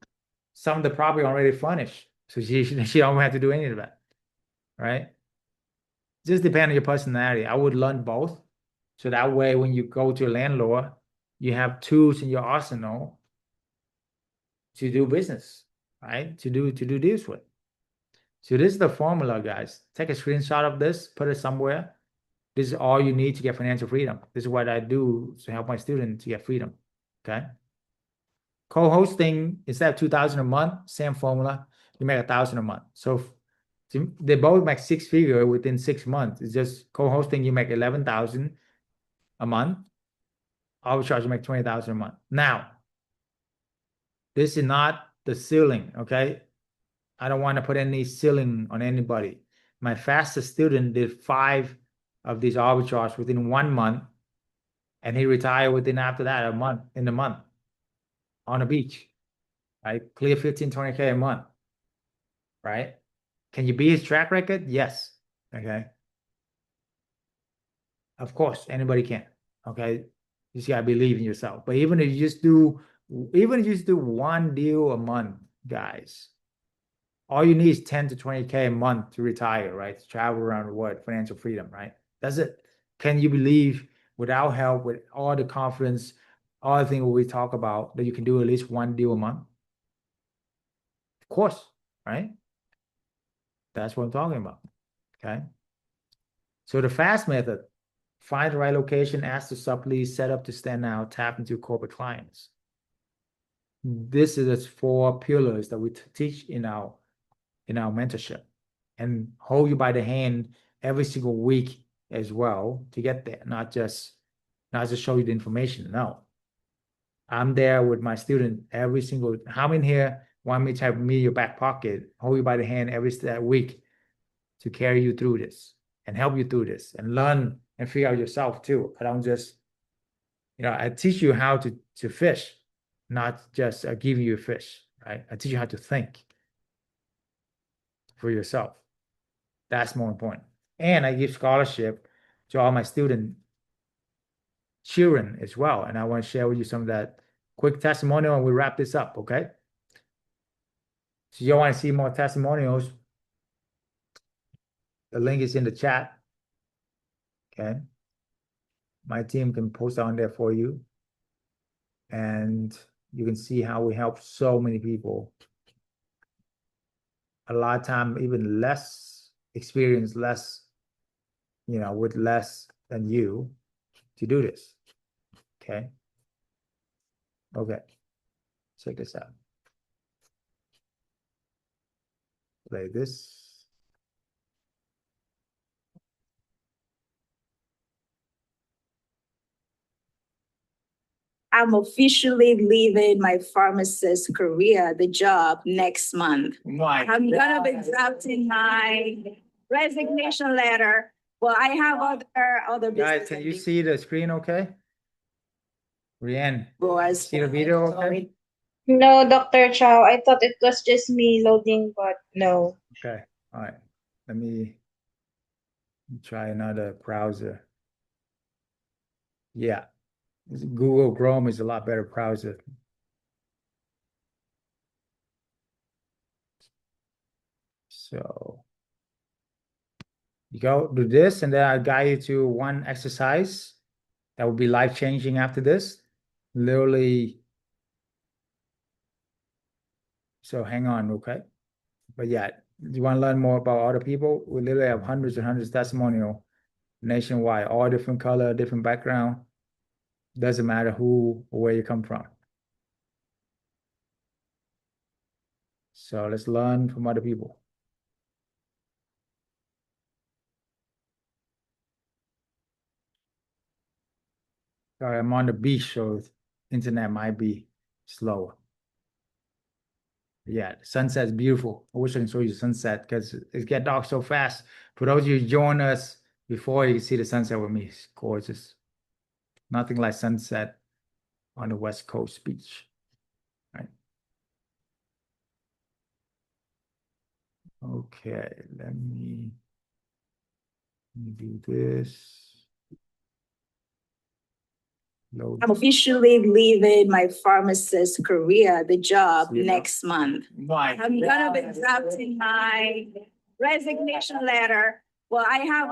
some of the property already furnished, so she don't have to do any of that, right? Just depend on your personality. I would learn both, so that way when you go to a landlord, you have tools in your arsenal to do business, right? To do deals with. So this is the formula, guys. Take a screenshot of this, put it somewhere. This is all you need to get financial freedom. This is what I do to help my students to get freedom. Okay. Co-hosting, instead of 2,000 a month, same formula, you make 1,000 a month. So they both make six figure within 6 months. It's just co-hosting, you make 11,000 a month. Arbitrage, you make 20,000 a month. Now, this is not the ceiling, okay? I don't want to put any ceiling on anybody. My fastest student did 5 of these arbitrage within 1 month, and he retired within after that a month on a beach, right? Clear 15, 20K a month, right? Can you beat his track record? Yes. Okay. Of course, anybody can. Okay. You just gotta believe in yourself. But even if you just do one deal a month, guys, all you need is 10 to 20K a month to retire, right? To travel around the world, financial freedom, right? That's it. Can you believe without help, with all the confidence, all the things we talk about, that you can do at least one deal a month? Of course, right? That's what I'm talking about. Okay. So the fast method, find the right location, ask to sublease, set up to stand out, tap into corporate clients. This is the 4 pillars that we teach in our mentorship, and hold you by the hand every single week as well to get there. Not just show you the information. No, I'm there with my student every single. How many here want me to have me in your back pocket, hold you by the hand every week to carry you through this and help you through this and learn and figure out yourself too? I don't just I teach you how to fish, not just give you a fish, right? I teach you how to think for yourself. That's more important. And I give scholarship to all my student children as well. And I want to share with you some of that quick testimonial and we wrap this up, okay? So you want to see more testimonials, the link is in the chat, okay? My team can post on there for you. And you can see how we help so many people. A lot of time, even less experience, less, with less than you to do this, okay? Okay, check this out. Play this. I'm officially leaving my pharmacist career, the job, next month. I'm gonna be drafting my resignation letter. Well, I have other Guys, business. can you see the screen okay? Rianne, Boys. see the video okay? No, Dr. Chau. I thought it was just me loading, but no. Okay, all right. Let me try another browser. Yeah, Google Chrome is a lot better browser. So you go do this, and then I'll guide you to one exercise that will be life-changing after this. Literally. So hang on, okay? But yeah, you want to learn more about other people? We literally have hundreds and hundreds of testimonial nationwide, all different color, different background. Doesn't matter who or where you come from. So let's learn from other people. Sorry, I'm on the beach, so internet might be slow. Yeah, the sunset's beautiful. I wish I can show you the sunset because it gets dark so fast. For those of you who join us before, you can see the sunset with me. It's gorgeous. Nothing like sunset on the West Coast beach, right? Okay, let me do this. Load. I'm officially leaving my pharmacist career, the job, next month. I'm gonna be drafting my resignation letter. Well, I have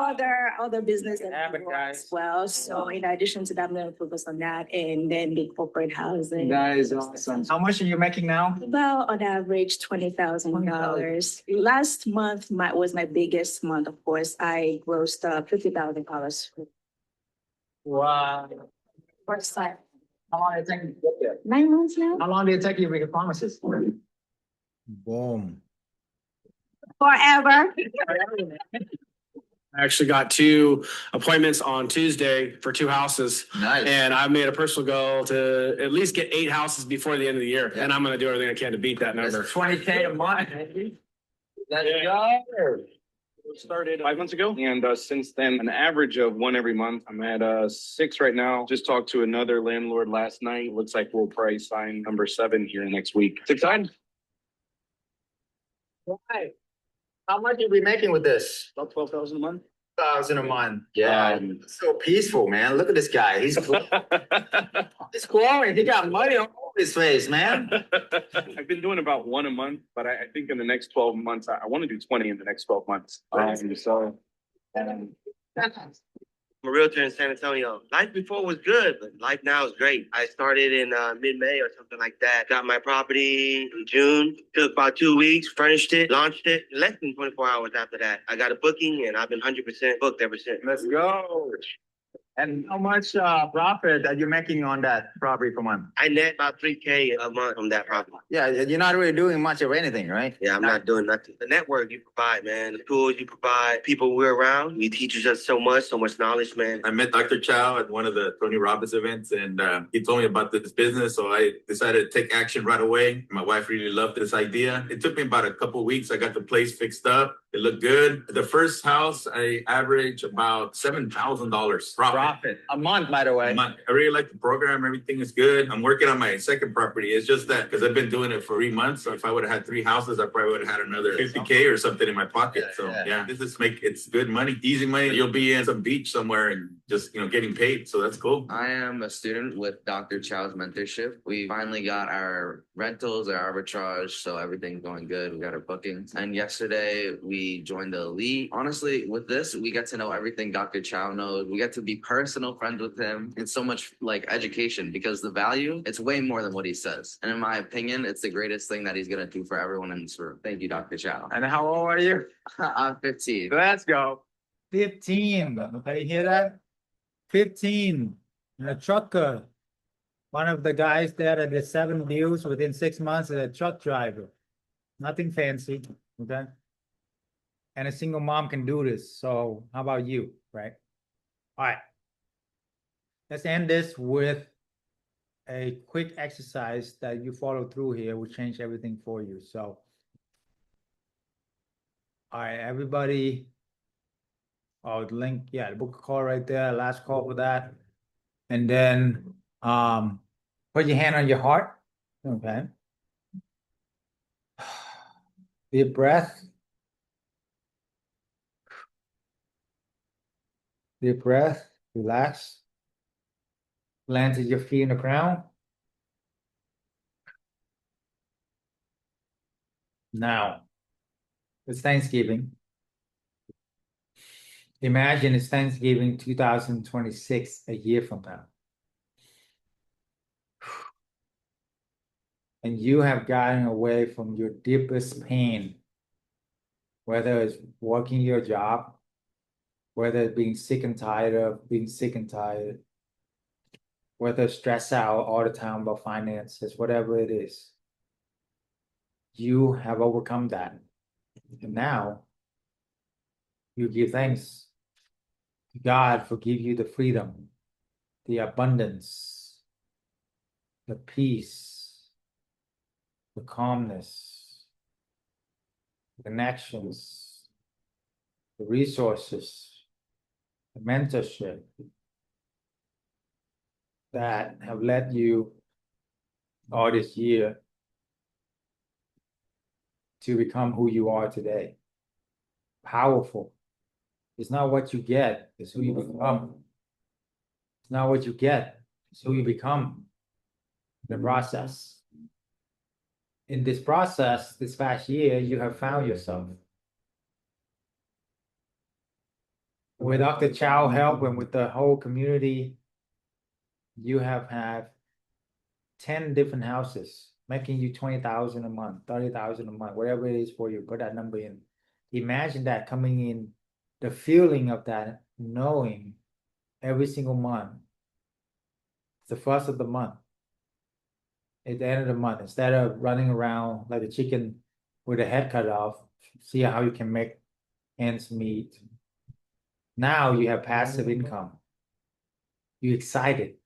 other business as well. So in addition to that, I'm gonna focus on that and then the corporate housing. That is awesome. How much are you making now? About on average $20,000. Last month was my biggest month. Of course, I grossed up $50,000. Wow. First time. How long did it take you to get there? 9 months now. How long did it take you to be a pharmacist? Boom. Forever. I actually got 2 appointments on Tuesday for 2 houses. Nice. And I've made a personal goal to at least get 8 houses before the end of the year. And I'm gonna do everything I can to beat that number. That's 20K a month. Let's Yeah. go. Started 5 months ago. And since then, an average of 1 every month. I'm at 6 right now. Just talked to another landlord last night. Looks like we'll probably sign number 7 here next week. It's exciting. Right. How much you be making with this? About 12,000 a month. 1,000 a month. Yeah. So peaceful, man. Look at this guy. He's he's glowing. He got money all over his face, man. I've been doing about 1 a month, but I think in the next 12 months, I want to do 20 in the next 12 months. I'm a realtor in San Antonio. Life before was good, but life now is great. I started in mid-May or something like that. Got my property in June. Took about 2 weeks, furnished it, launched it. Less than 24 hours after that, I got a booking, and I've been 100% booked ever since. Let's go. And how much profit are you making on that property per month? I net about $3K a month from that property. Yeah, you're not really doing much of anything, right? Yeah, I'm not doing nothing. The network you provide, man, the tools you provide, people we're around, you teach us so much knowledge, man. I met Dr. Chau at one of the Tony Robbins events, and he told me about this business, so I decided to take action right away. My wife really loved this idea. It took me about a couple of weeks. I got the place fixed up. It looked good. The first house, I averaged about $7,000 profit profit. A month, by the way. I really like the program. Everything is good. I'm working on my second property. It's just that because I've been doing it for 3 months. So if I would have had 3 houses, I probably would have had another 50K or something in my pocket. So yeah, it's good money, easy money. You'll be in some beach somewhere and just, getting paid. So that's cool. I am a student with Dr. Chau's mentorship. We finally got our rentals, our arbitrage, so everything's going good. We got our bookings. And yesterday we joined the elite. Honestly, with this, we get to know everything Dr. Chau knows. We get to be personal friends with him. It's so much like education because the value, it's way more than what he says. And in my opinion, it's the greatest thing that he's gonna do for everyone in this room. Thank you, Dr. Chau. And how old are you? I'm 15. Let's go. 15. Okay, you hear that? 15. A trucker. One of the guys there that did 7 deals within 6 months is a truck driver. Nothing fancy, okay? And a single mom can do this. So how about you, right? All right. Let's end this with a quick exercise that you follow through here will change everything for you. So, all right, everybody. Oh, the link, yeah, book a call right there, last call for that. And then put your hand on your heart. Okay. Deep breath. Deep breath. Relax. Planted your feet in the ground. Now, it's Thanksgiving. Imagine it's Thanksgiving 2026, a year from now. And you have gotten away from your deepest pain, whether it's working your job, whether it's being sick and tired of being sick and tired, whether it's stressed out all the time about finances, whatever it is. You have overcome that. And now you give thanks to God for giving you the freedom, the abundance, the peace, the calmness, the connections, the resources, the mentorship that have led you all this year to become who you are today. Powerful. It's not what you get, it's who you become. It's not what you get, it's who you become in the process. In this process, this past year, you have found yourself. With Dr. Chau help and with the whole community, you have had 10 different houses, making you 20,000 a month, 30,000 a month, whatever it is for you, put that number in. Imagine that coming in, the feeling of that, knowing every single month, it's the first of the month, at the end of the month, instead of running around like a chicken with a head cut off, see how you can make ends meet. Now you have passive income. You're excited.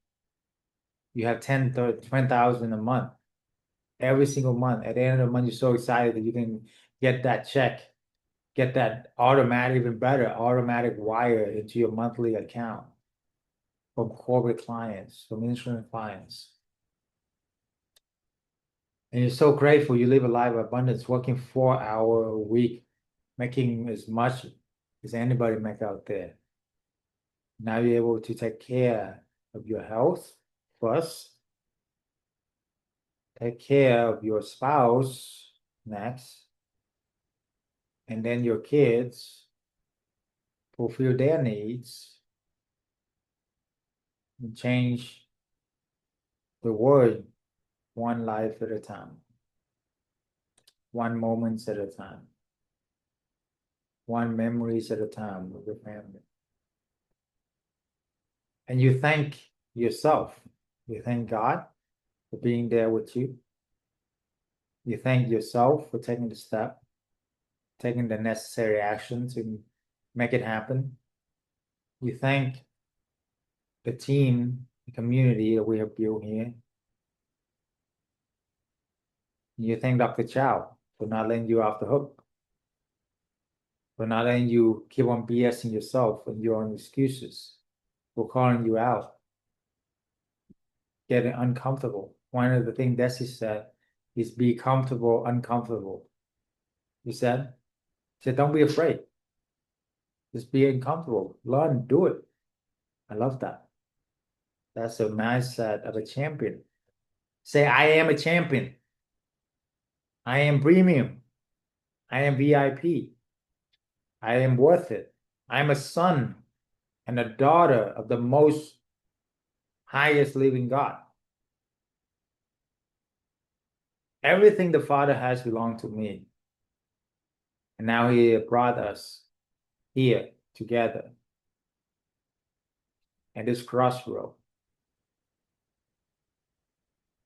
You have 10,000, 20,000 a month. Every single month. At the end of the month, you're so excited that you can get that check, get that automatic, even better, automatic wire into your monthly account from corporate clients, from insurance clients. And you're so grateful you live a life of abundance, working 4 hours a week, making as much as anybody make out there. Now you're able to take care of your health first, take care of your spouse next, and then your kids, fulfill their needs, and change the world one life at a time, one moments at a time, one memories at a time with your family. And you thank yourself. You thank God for being there with you. You thank yourself for taking the step, taking the necessary action to make it happen. You thank the team, the community that we have built here. You thank Dr. Chau for not letting you off the hook, for not letting you keep on BSing yourself and your own excuses. We're calling you out. Getting uncomfortable. One of the things Desi said is be comfortable, uncomfortable. You said? She said, don't be afraid. Just be uncomfortable. Learn, do it. I love that. That's a mindset of a champion. Say, I am a champion. I am premium. I am VIP. I am worth it. I am a son and a daughter of the most highest living God. Everything the Father has belonged to me. And now He brought us here together at this crossroad,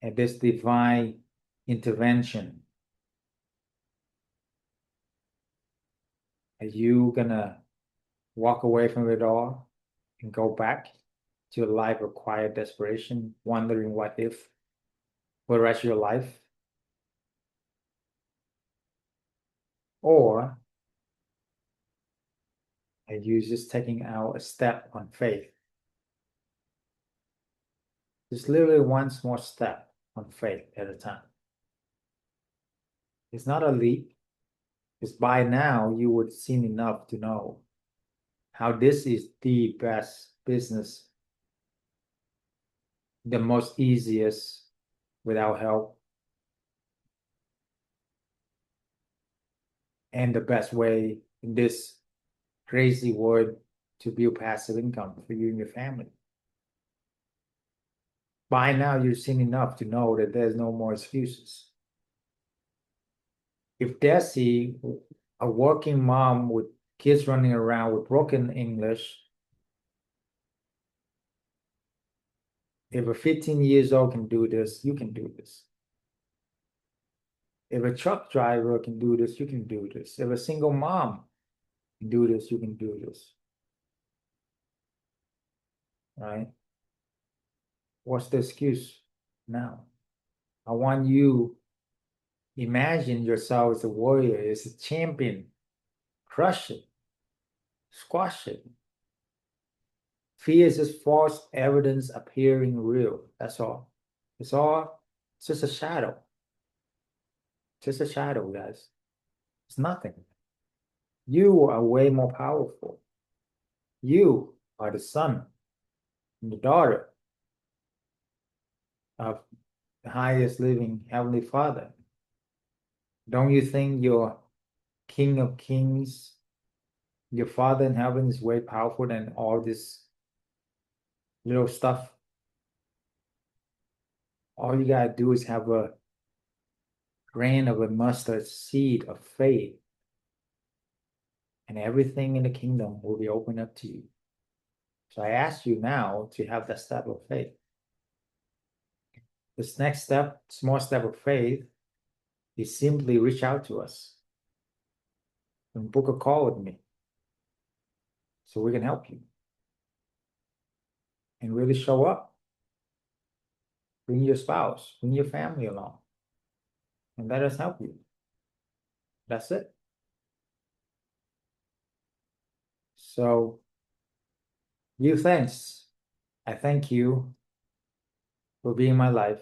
at this divine intervention. Are you gonna walk away from it all and go back to a life of quiet desperation, wondering what if for the rest of your life? Or are you just taking out a step on faith? Just literally one small step on faith at a time. It's not a leap. Because by now you would have seen enough to know how this is the best business, the most easiest without help, and the best way in this crazy world to build passive income for you and your family. By now you've seen enough to know that there's no more excuses. If Desi, a working mom with kids running around with broken English, if a 15 years old can do this, you can do this. If a truck driver can do this, you can do this. If a single mom can do this, you can do this. Right? What's the excuse now? I want you imagine yourself as a warrior, as a champion. Crush it. Squash it. Fear is just false evidence appearing real. That's all. It's just a shadow. Just a shadow, guys. It's nothing. You are way more powerful. You are the son and the daughter of the highest living Heavenly Father. Don't you think your King of Kings, your Father in heaven is way powerful than all this little stuff? All you gotta do is have a grain of a mustard seed of faith, and everything in the kingdom will be opened up to you. So I ask you now to have that step of faith. This next step, small step of faith, is simply reach out to us and book a call with me so we can help you and really show up. Bring your spouse, bring your family along, and let us help you. That's it. So, give thanks. I thank you for being in my life.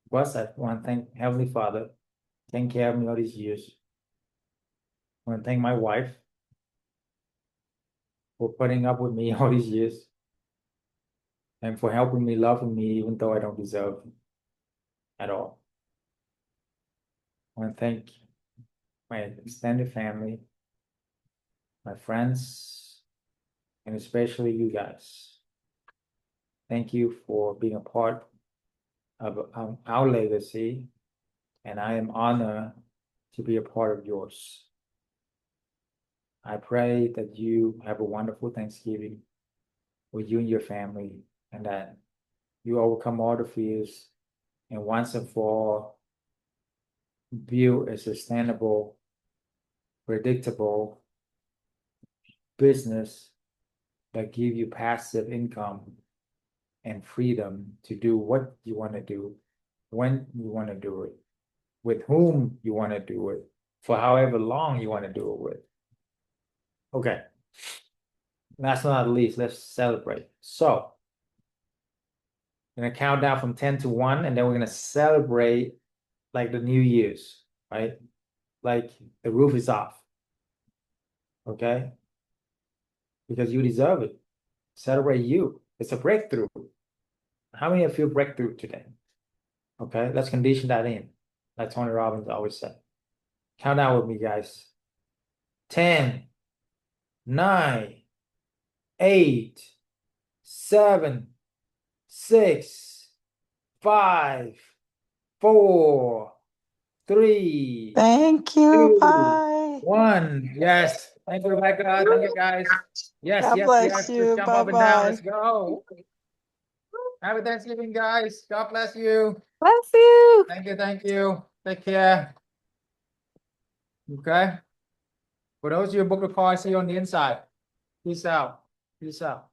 Plus, I want to thank Heavenly Father, taking care of me all these years. I want to thank my wife for putting up with me all these years and for helping me, loving me, even though I don't deserve at all. I want to thank my extended family, my friends, and especially you guys. Thank you for being a part of our legacy, and I am honored to be a part of yours. I pray that you have a wonderful Thanksgiving with you and your family, and that you overcome all the fears and once and for all build a sustainable, predictable business that give you passive income and freedom to do what you want to do, when you want to do it, with whom you want to do it, for however long you want to do it with. Okay. last but not least, let's celebrate. So, I'm gonna count down from 10 to 1, and then we're gonna celebrate like the New Year's, right? Like the roof is off. Okay? Because you deserve it. Celebrate you. It's a breakthrough. How many of you breakthrough today? Okay, let's condition that in. Like Tony Robbins always said. Count down with me, guys. 10, 9, 8, 7, 6, 5, 4, 3, Thank you. 2, Bye. 1. Yes. Thank you, Rebecca. Thank you, guys. Yes, God yes, bless yes. you. Just jump up and down. Let's Bye-bye. go. Happy Thanksgiving, guys. God bless you. Bless you. Thank you. Thank you. Take care. Okay. For those of you who book the car, see you on the inside. Peace out. Peace out.